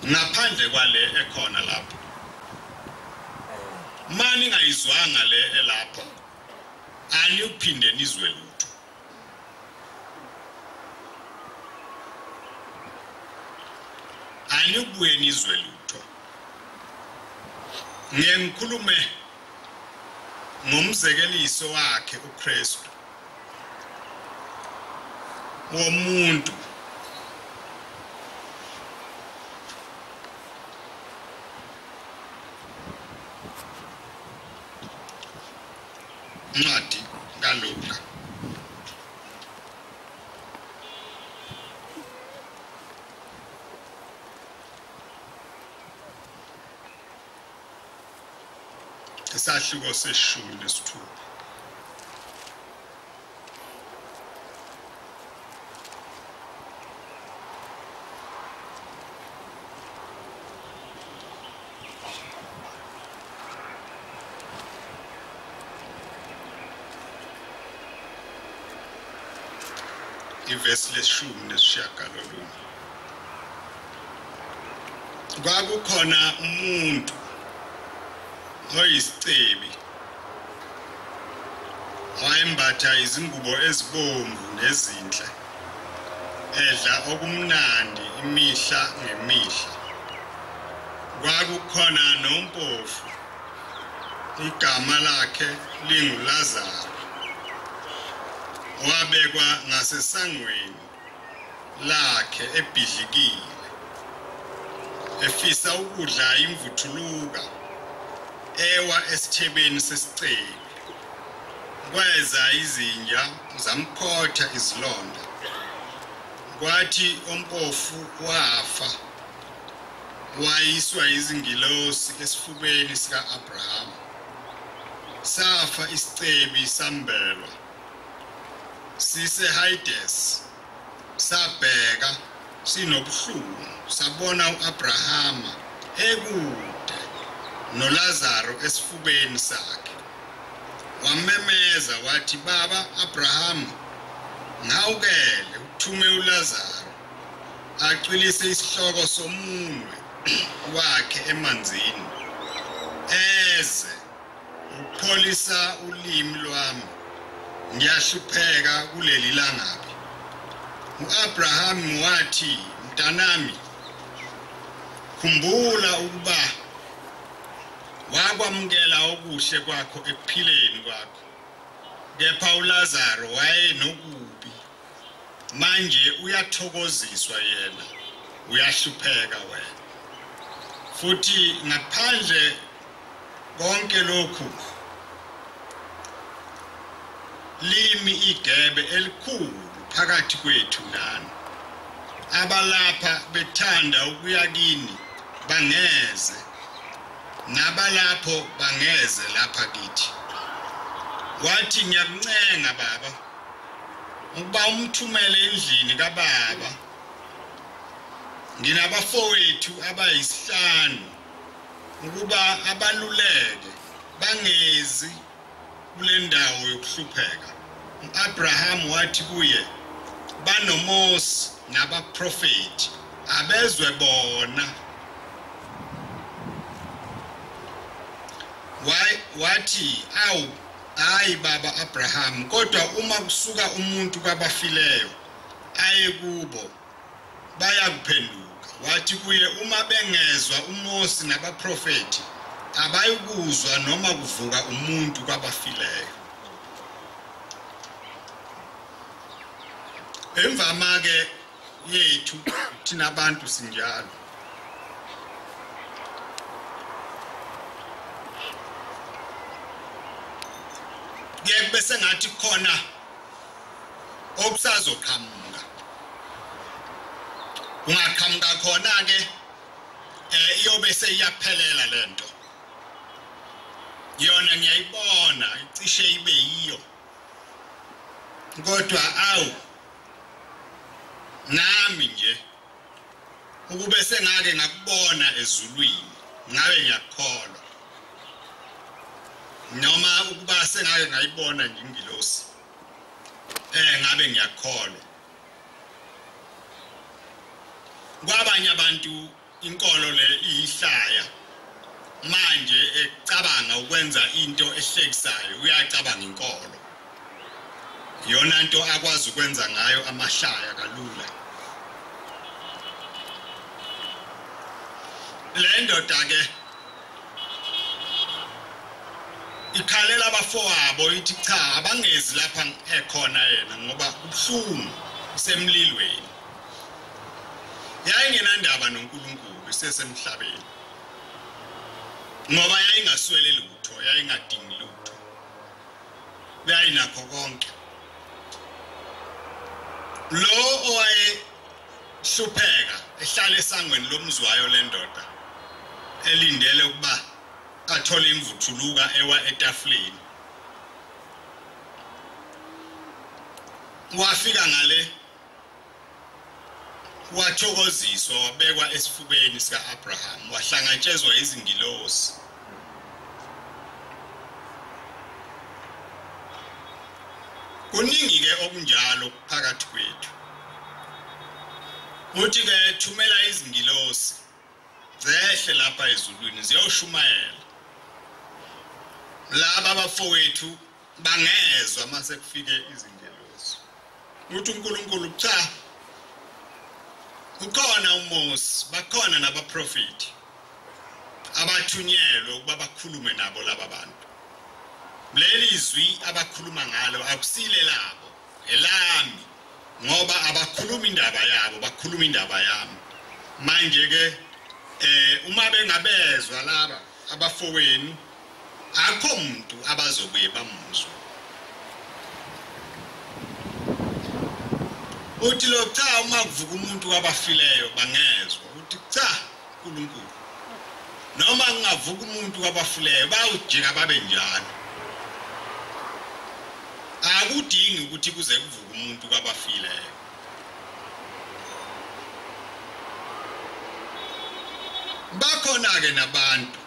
ngaphandle kwale ekhona lapho mani ngayizwanga le elapha ani uphinde nizwe lutho ani ubuye nizwe lutho ngikhulume ngomzekeliso wakhe uKristu womuntu ncwadi kaLuka isahluko seshumi nesithupha ivesi leshumi nesishiyagalolunye kwakukhona umuntu oyisicebi wayembatha izingubo ezibomvu nezinhle edla okumnandi imihla ngemihla kwakukhona nompofu igama lakhe linguLazaro wabekwa ngasesangweni lakhe ebhidlikile efisa ukudla imvuthuluka ewa esithebeni sesicebi kweza izinja zamkhotha izilonda kwathi ompofu wafa wayiswa izingilosi esifubeni sika-Abrahama safa isicebi sambelwa sise-Hades sabheka sinobuhlungu sabona u-Abrahama ekude noLazaro esifubeni sakhe wamemeza wathi baba Abraham ngawukele uthume uLazaro acwilise isihloko somunwe wakhe emanzini eze upholisa ulimi lwami ngiyahlupheka kuleli langabi. uAbraham wathi mntanami khumbula ukuba wakwamukela okuhle kwakho ekuphileni kwakho, kepha uLazaro wayenokubi. Manje uyathokoziswa yena, uyahlupheka wena. Futhi ngaphandle konke lokhu limi igebe elikhulu phakathi kwethu nani. Abalapha bethanda ukuya kini bangeze, nabalapho bangeze lapha kithi. Wathi ngiyakuncenga baba ukuba umthumele endlini kababa. Nginabafowethu abayisihlanu ukuba abaluleke bangezi kule ndawo yokuhlupheka. uAbraham wathi kuye, banoMose nabaprofeti, abezwe bona. Wathi awu hayi baba Abraham, kodwa uma kusuka umuntu kwabafileyo aye kubo bayakuphenduka. Wathi kuye, uma bengezwa uMose nabaprofeti abayikuzwa noma kuvuka umuntu kwabafileyo. Emvama ke yethu thina abantu sinjalo. Bese ngathi khona okusazoqhamuka. Ungaqhamuka khona ke iyobe seyiyaphelela lento. Yona ngiyayibona icishe ibe yiyo. Kodwa awu nami nje ukube sengake ngakubona ezulwini ngabe ngiyakholwa. Noma ukuba sengake ngayibona nje ingilosi ngabe ngiyakholwa. Kwabanye abantu inkolo le iyihlaya, manje ecabanga ukwenza into ehlekisayo uyacabanga inkolo. Yona into akwazi ukwenza ngayo amahlaya kalula. Le ndoda ke ikhalela abafowabo ithi cha abangezi lapha ekhona yena ngoba kubuhlungu semlilweni. Yayingenandaba noNkulunkulu isesemhlabeni, ngoba yayingaswele lutho, yayingadingi lutho, yayinakho konke. Lo owayehlupheka ehlala esangweni lomzwayo lendoda elindele ukuba athole imvuthuluka ewa etafuleni, wafika ngale wathokoziswa, wabekwa esifubeni sika-Abraham, wahlangatshezwa izingilosi. Kuningi ke okunjalo phakathi kwethu. Uthi ke thumela izingilosi zehle lapha ezulwini ziyoshumayela. Laba abafowethu bangezwa mase kufike izingilosi. Uthi uNkulunkulu cha ukhona uMose, bakhona nabaprofeti abathunyelwe ukuba bakhulume nabo laba bantu. Leli zwi abakhuluma ngalo akusile labo, elami, ngoba abakhuluma indaba yabo, bakhuluma indaba yami. Manje ke uma bengabezwa laba abafowenu akho umuntu abazobuye bamuzwe. Uthi lo cha uma kuvuka umuntu wabafileyo bangezwa. Uthi cha uNkulunkulu, noma kungavuka umuntu wabafileyo bawujika babe njalo. Akudingi ukuthi kuze kuvuka umuntu kwabafileyo. Bakhona ke nabantu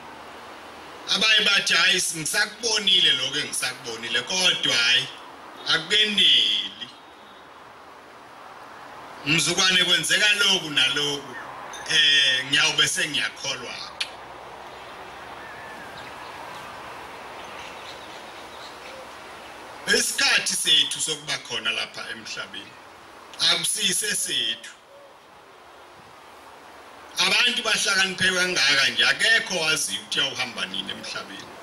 abayibathi hayi ngisakubonile lokho engisakubonile, kodwa hayi akukeneli. Mzukwane kwenzeka lokhu nalokhu. ngiyawube sengiyakholwa isikhathi sethu sokuba khona lapha emhlabeni akusise sethu abantu bahlakaniphe kangaka nje akekho wazi ukuthi uyahamba nini emhlabeni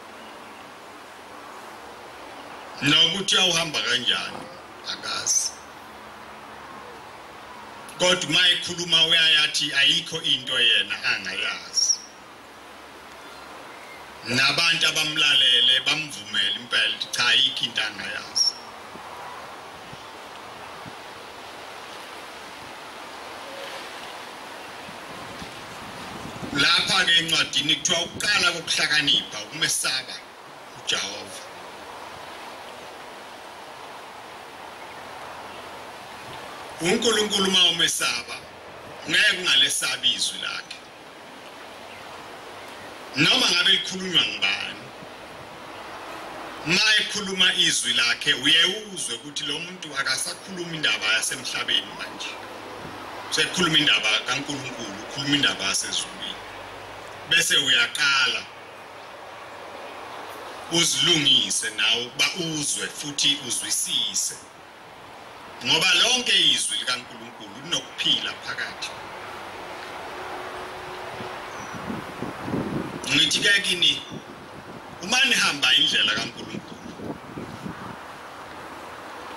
nokuthi uyahamba kanjani akazi kodwa mayikhuluma uyayathi ayikho into yena angayazi nabantu abamlalele bamvumela impela cha ayikho into angayazi lapha ke encwadini kuthiwa ukuqala kokuhlakanipha ukumesaba uJehova uNkulunkulu mawumesaba ngeke ungalesaba izwi lakhe noma ngabe likhulunywa ngibani mayikhuluma izwi lakhe uye uzwe ukuthi lo muntu akasakhuluma indaba yasemhlabeni manje sekhuluma indaba kaNkulunkulu ukhuluma indaba yasezulwini bese uyaqala uzilungise nawe ba uzwe futhi uzwisise ngoba lonke izwi likaNkulunkulu linokuphila phakathi ngithi ke kini uma nihamba indlela kaNkulunkulu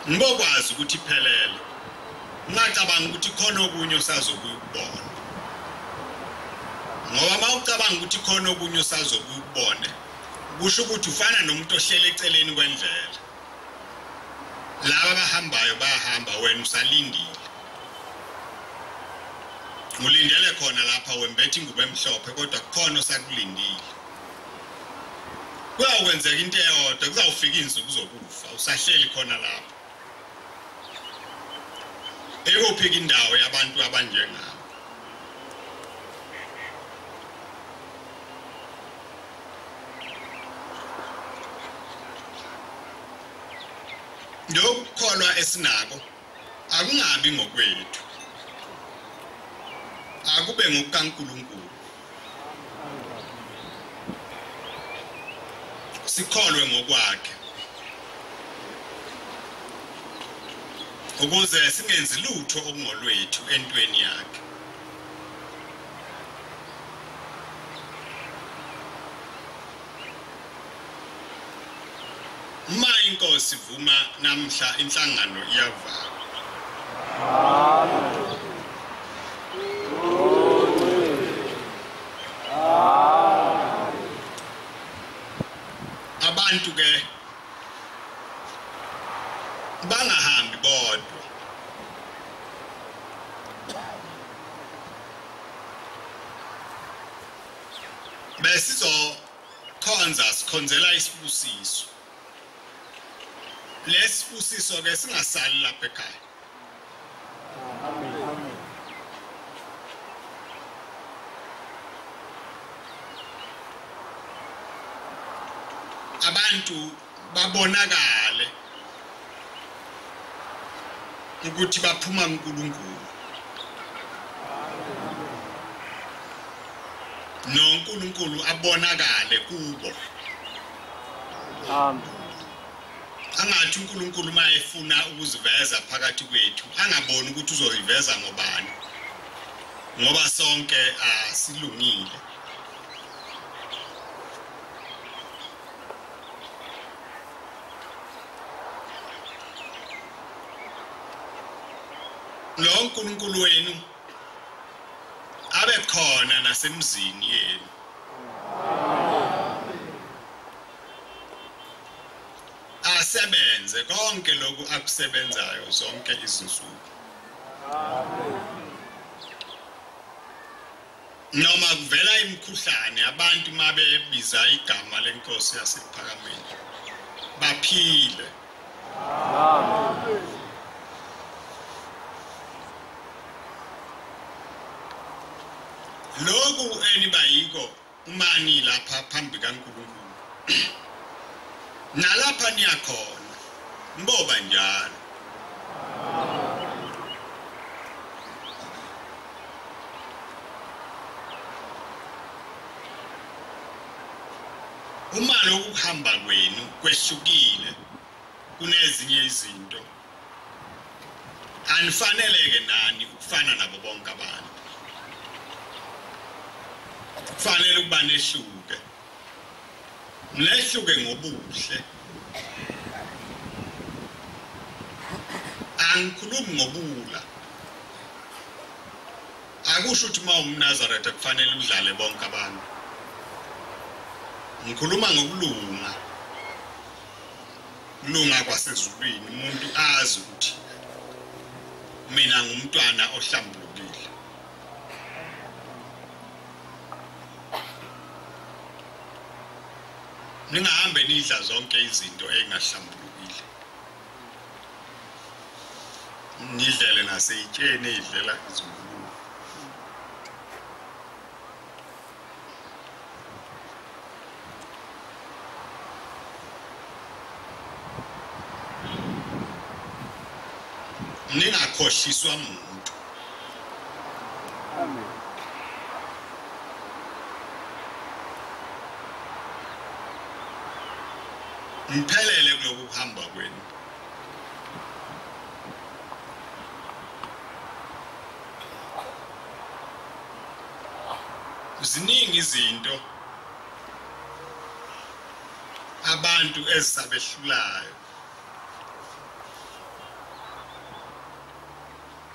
ngibokwazi ukuthi iphelele ngacabanga ukuthi khona okunye osazokubona ngoba mawucabanga ukuthi khona okunye osazokubona kusho ukuthi ufana nomuntu ohlele eceleni kwendlela laba abahambayo bahamba wena usalindile ulindele khona lapha wembethe ingubo emhlophe kodwa kukhona osakulindile kuyawenzeka into eyodwa kuzawufika insuku zokufa usahleli khona lapha eyophika indawo yabantu abanjengabo lokukholwa esinako akungabi ngokwethu akube ngokukaNkulunkulu sikholwe ngokwakhe ukuze singenzi lutho okungolwethu entweni yakhe uma inkosi ivuma namhla inhlangano iyavala abantu ke bangahambi bodwa besizokhonza sikhonzela isibusiso lesibusiso ke singasali lapha ekhaya abantu babonakale ukuthi baphuma kuNkulunkulu noNkulunkulu abonakale kubo angathi uNkulunkulu mayefuna ukuziveza phakathi kwethu angaboni ukuthi uzoyiveza ngobani ngoba sonke asilungile lo uNkulunkulu wenu abe khona nasemzini yenu asebenze konke lokhu akusebenzayo zonke izinsuku noma kuvela imikhuhlane abantu mabebiza igama lenkosi yasePhakameni baphile lokhu enibayiko umani lapha phambi kaNkulunkulu nalapha niyakhona mboba njalo uma lokuhamba kwenu kwehlukile kunezinye izinto anifaneleke nani ukufana nabo bonke abantu kufanele ukuba nehluke nehluke ngobuhle angikhulumi ngobula akusho ukuthi uma umNazaretha kufanele udlale bonke abantu ngikhuluma ngokulunga kulunga kwasezulwini umuntu azi ukuthi mina ngumntwana ohlambulukile ningahambe nidla zonke izinto engahlambulukile nidlele naseyitsheni idlela izulu ningakhohliswa umuntu Amen. mphelele kuloku kuhamba kwenu ziningi izinto abantu ezisabehlulayo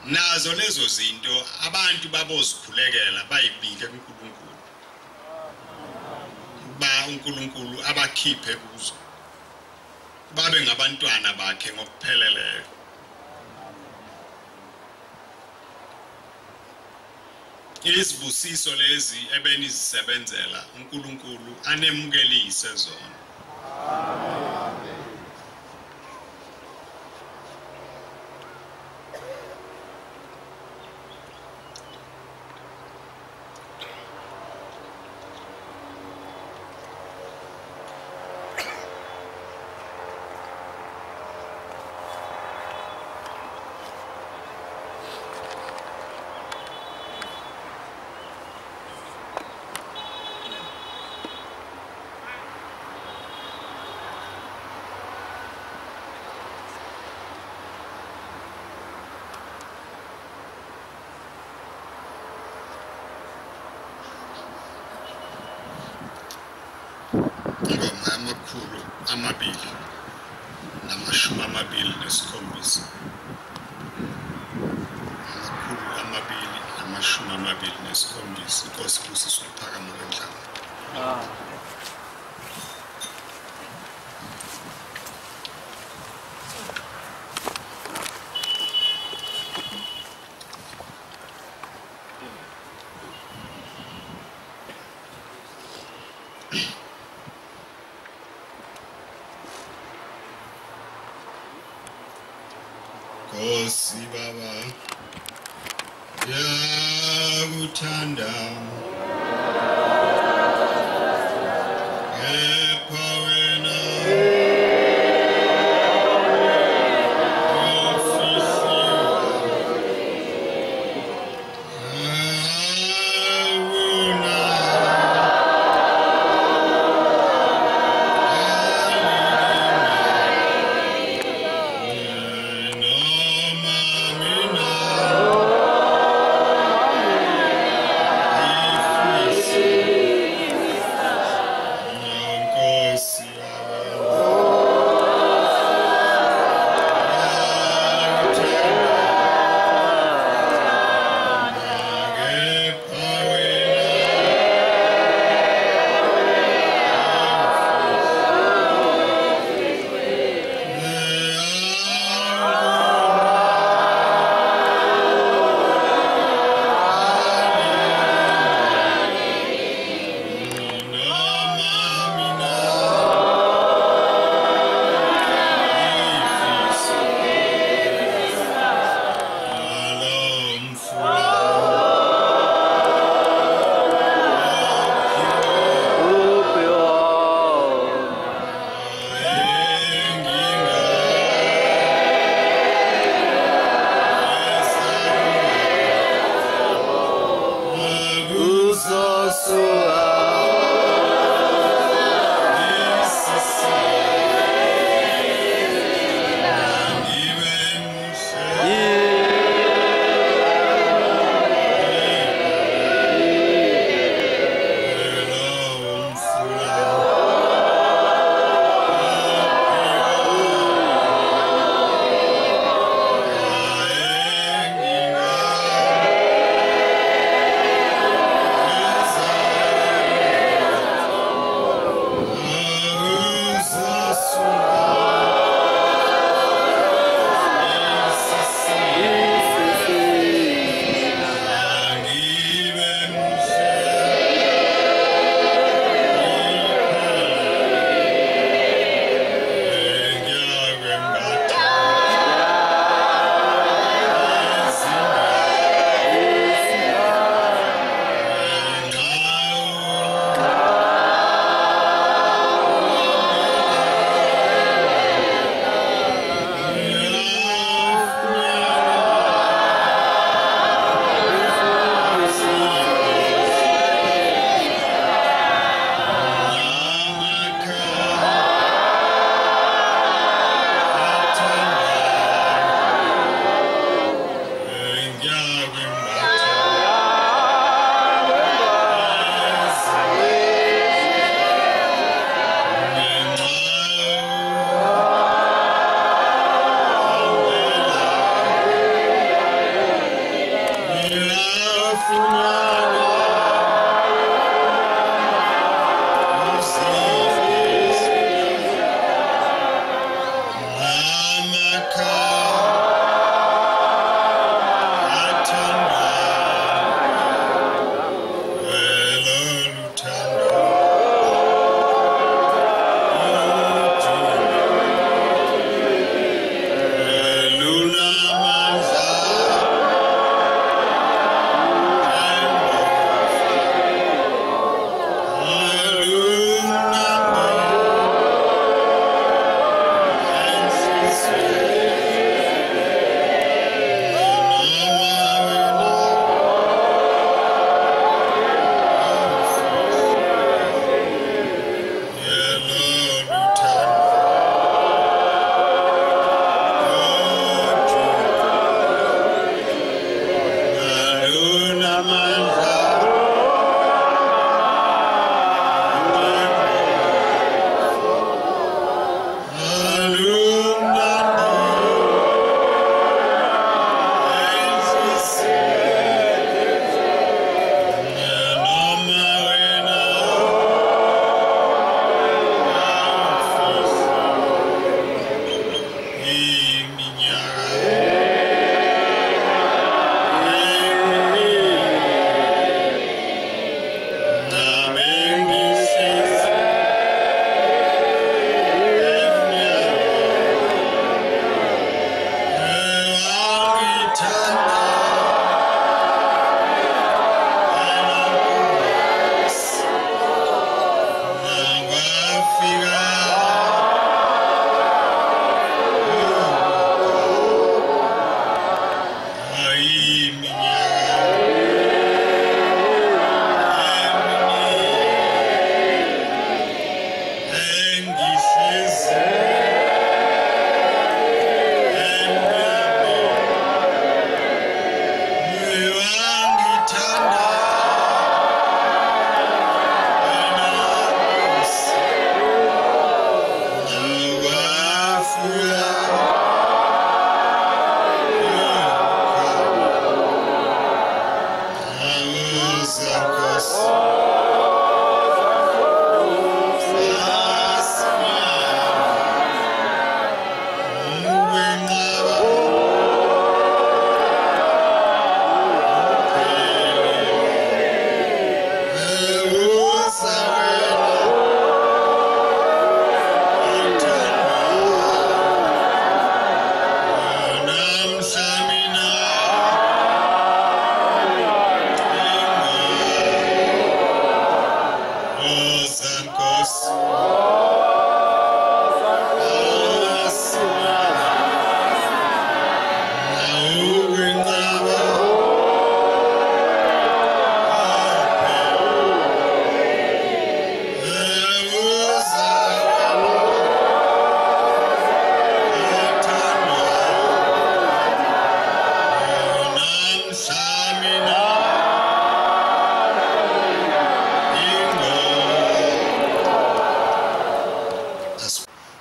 nazo lezo zinto abantu babozikhulekela bayibike kuNkulunkulu ba uNkulunkulu abakhiphe kuzo babe ngabantwana bakhe ngokupheleleyo izibusiso lezi ebenizisebenzela uNkulunkulu anemukelise zona amakhulu amabili namashumi amabili nesikhombisa amakhulu amabili namashumi amabili nesikhombisa inkosi kusiswa iphakama kwendlala Nkosi Baba yakuthanda kepha wena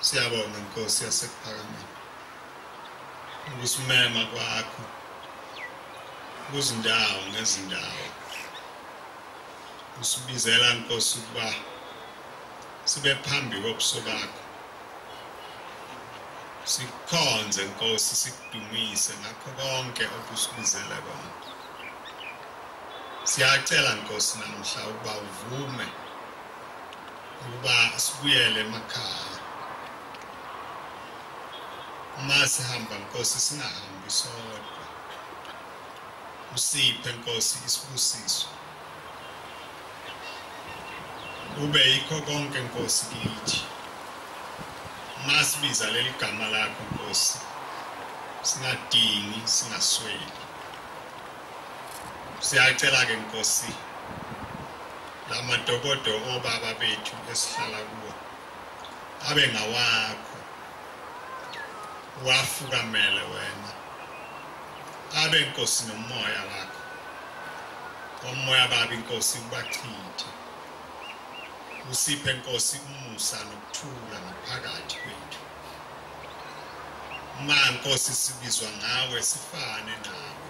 Siyabonga Nkosi yasePhakameni ukusimema kwakho kuzindawo ngezindawo usibizela Nkosi ukuba sibe phambi kobuso bakho sikhonze Nkosi sikudumise ngakho konke okusibizela kona. Siyacela Nkosi namhla ukuba uvume ukuba sibuyele emakhaya. Masihamba Nkosi singahambi sodwa. Usiphe Nkosi isibusiso. Ube yikho konke Nkosi kithi. Masibiza leli gama lakho Nkosi. Singadingi, singasweli. Siyacela ke Nkosi lamadokodo obaba bethu esihlala kuwo abe ngawakho. Wafukamele wena abe Nkosi nomoya wakho. Umoya babi Nkosi ubachithe. Usiphe Nkosi umusa nokuthula ngaphakathi kwethu. Ma Nkosi sibizwa ngawe sifane nawe.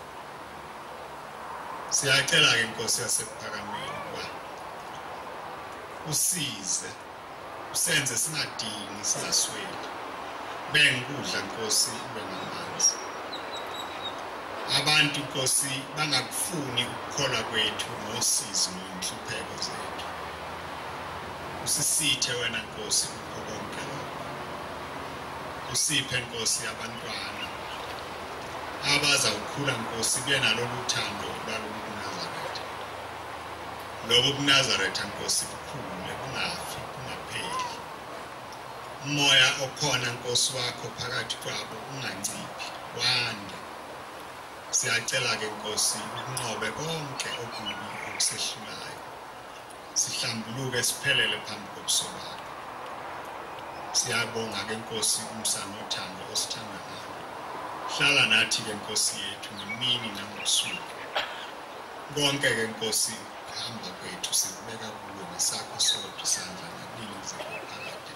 Siyacela ke Nkosi yasephakameni ukuba usize usenze singadingi singasweli bengikudla Nkosi ube ngamanzi abantu Nkosi bangakufuni ukukholwa kwethu ngosizi nenhlupheko zethu usisithe wena Nkosi konke usiphe Nkosi abantwana abaza ukukhula Nkosi kuye nalolu thando lwalo Nazaretha lobo kuNazaretha Nkosi kukhule kungafi kungapheli umoya okhona Nkosi wakho phakathi kwabo unganciphi wande siyacela ke Nkosi ukunqobe konke okubi okusehlulayo sihlambuluke siphelele phambi kobuso bakho siyabonga ke Nkosi umsamo othando osithanda ngawo hlala nathi ke Nkosi yethu ngemini nangosuku konke ke Nkosi hamba kwethu sikubeka kuwe ngesakho sodwa isandla nabili zephakade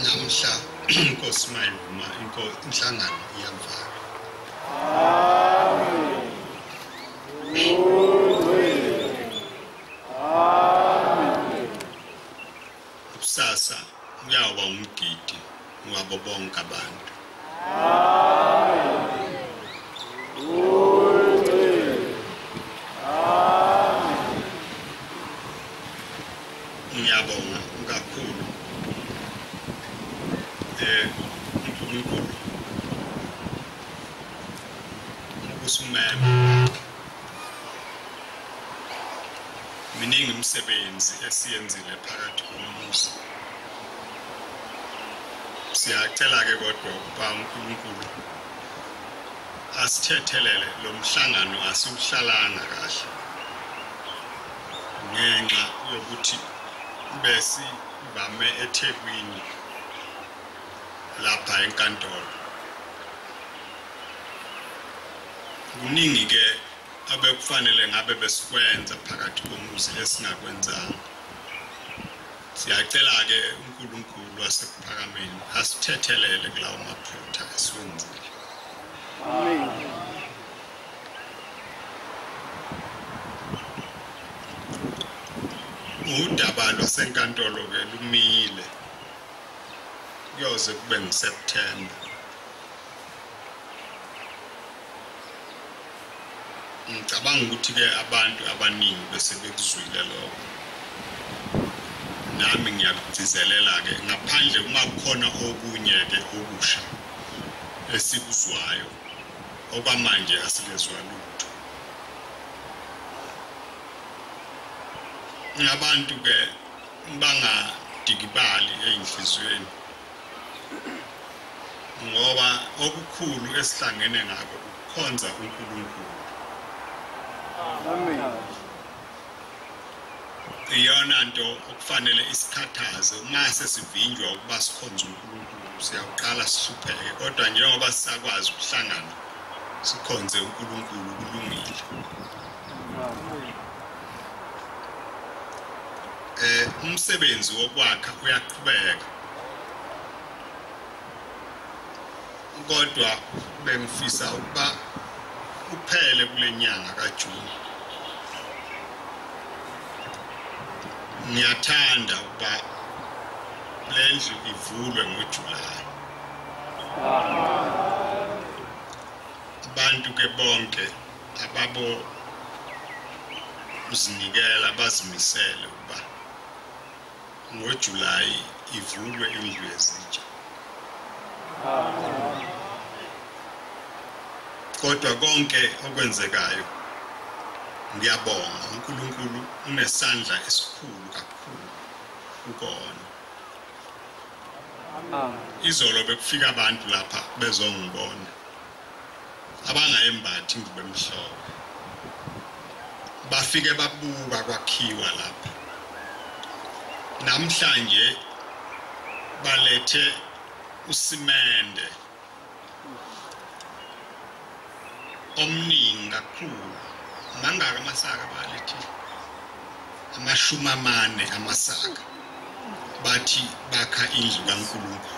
namhla Nkosi mayivuma inhlangano iyamvala kusasa uyawuba umgidi wabo bonke abantu ngiyabonga kakhulu uNkulunkulu ukusumema miningi imisebenzi esiyenzile phakathi komuzi siyacela ke kodwa ukuba uNkulunkulu asithethelele lo mhlangano asiwuhlalanga kahle ngenxa yokuthi besivame eThekwini lapha enkantolo kuningi ke abekufanele ngabe besikwenza phakathi komuzi lesingakwenzanga siyacela ke uNkulunkulu wasephakameni asithethelele kulawo maphutha esiwenzile amen udaba lwasenkantolo ke lumile kuyoze kube ngeSeptember ngicabanga ukuthi ke abantu abaningi bese bekuzwile lokho nami ngiyakugcizelela ke ngaphandle uma kukhona okunye ke okusha esikuzwayo okwamanje asikezwa lutho ngabantu ke bangadikibali einhlizweni ngoba okukhulu esihlangene ngako ukukhonza uNkulunkulu amen iyona nto okufanele isikhathaze uma sesivinjwa ukuba sikhonze uNkulunkulu siyaqala sihlupheke kodwa njengoba sisakwazi ukuhlangana sikhonze uNkulunkulu kulungile umsebenzi wokwakha uyaqhubeka kodwa bengifisa ukuba uphele kule nyanga kaJuni ngiyathanda ukuba lendlu ivulwe ngoJulayi abantu ke bonke ababo uzinikela bazimisele ukuba ngoJulayi ivulwe indlu yezitsha kodwa konke okwenzekayo ngiyabonga uNkulunkulu unesandla esikhulu kakhulu ukona izolo bekufika abantu lapha bezongibona abangayembathi ingubo emhlophe bafike babuka kwakhiwa lapha namhlanje balethe usimende omningi kakhulu mangaka amasaka balethi 40 amasaka bathi bakha indlu kaNkulunkulu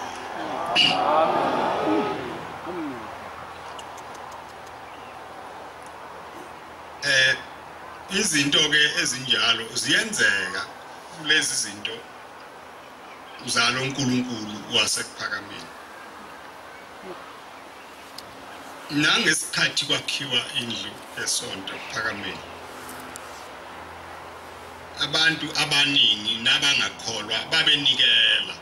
izinto ke ezinjalo ziyenzeka kulezi zinto uzalo uNkulunkulu wasekuphakameni nangesikhathi kwakhiwa indlu esonto Phakameni abantu abaningi nabangakholwa babenikela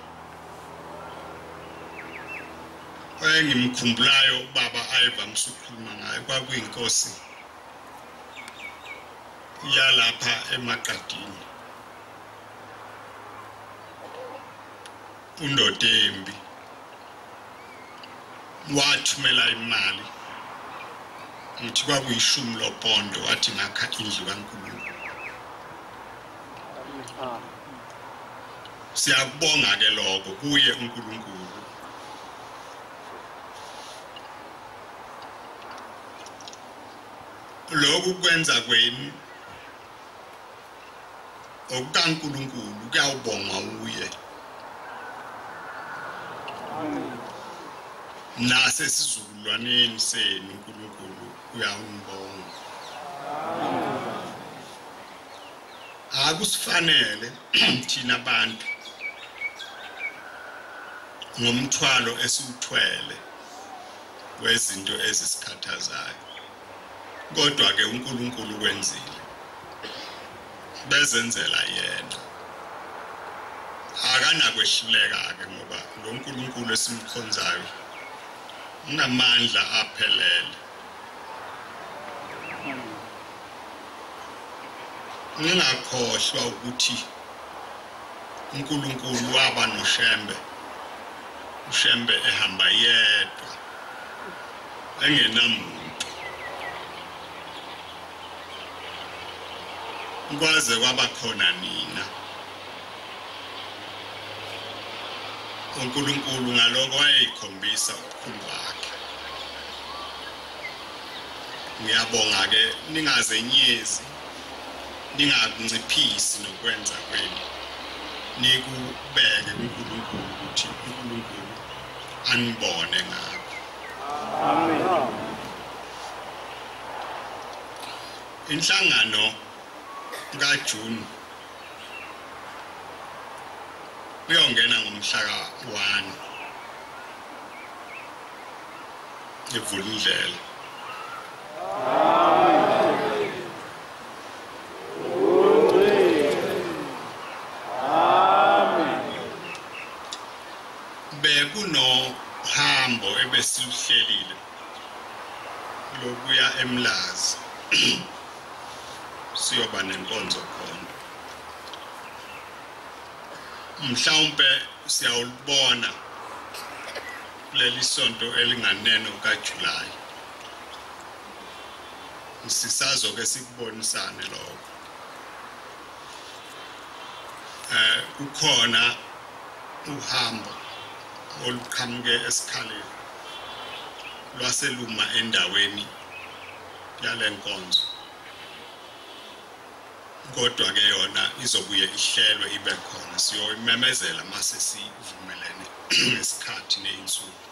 engimkhumbulayo ubaba ayevamisa ukukhuluma ngayo kwakuyinkosi yalapha eMaqadini uNdodembi wathumela imali ngithi kwakuyishumi lopondo wathi ngakha indlu kaNkulunkulu siyakubonga ke lokho kuye uNkulunkulu lokhu kwenza kweni okukaNkulunkulu kuyawubonga uye nasesizukulwaneni senu uNkulunkulu uyawubonga akusifanele thina abantu ngomthwalo esiwuthwele wezinto ezisikhathazayo kodwa ke uNkulunkulu wenzile bezenzela yena akanakwehluleka ke ngoba lo uNkulunkulu esimkhonzayo unamandla aphelele ngingakhohlwa ukuthi uNkulunkulu waba noShembe uShembe ehamba yedwa engenamuntu kwaze kwaba khona nina uNkulunkulu ngaloko wayekhombisa ukukhulu kwakhe ngiyabonga ke ningazenyezi ningakunciphisi nokwenza kwenu nikubeke uNkulunkulu ukuthi uNkulunkulu anibone ngakho amen inhlangano kaJune uyongena ngomhla ka1 eVulindlela bekunohambo ebesihlelile lokuya eMlazi siyoba nenkonzo khona mhlawumbe siyawubona leli sonto elinganeno kaJulayi sisazo ke sikubonisane lokho kukhona uhambo oluqhamuke esikhaleni lwaseluma endaweni yalenkonzo kodwa ke yona izobuye ihlelwe ibe khona siyoyimemezela mase sivumelene ngesikhathi neinsuku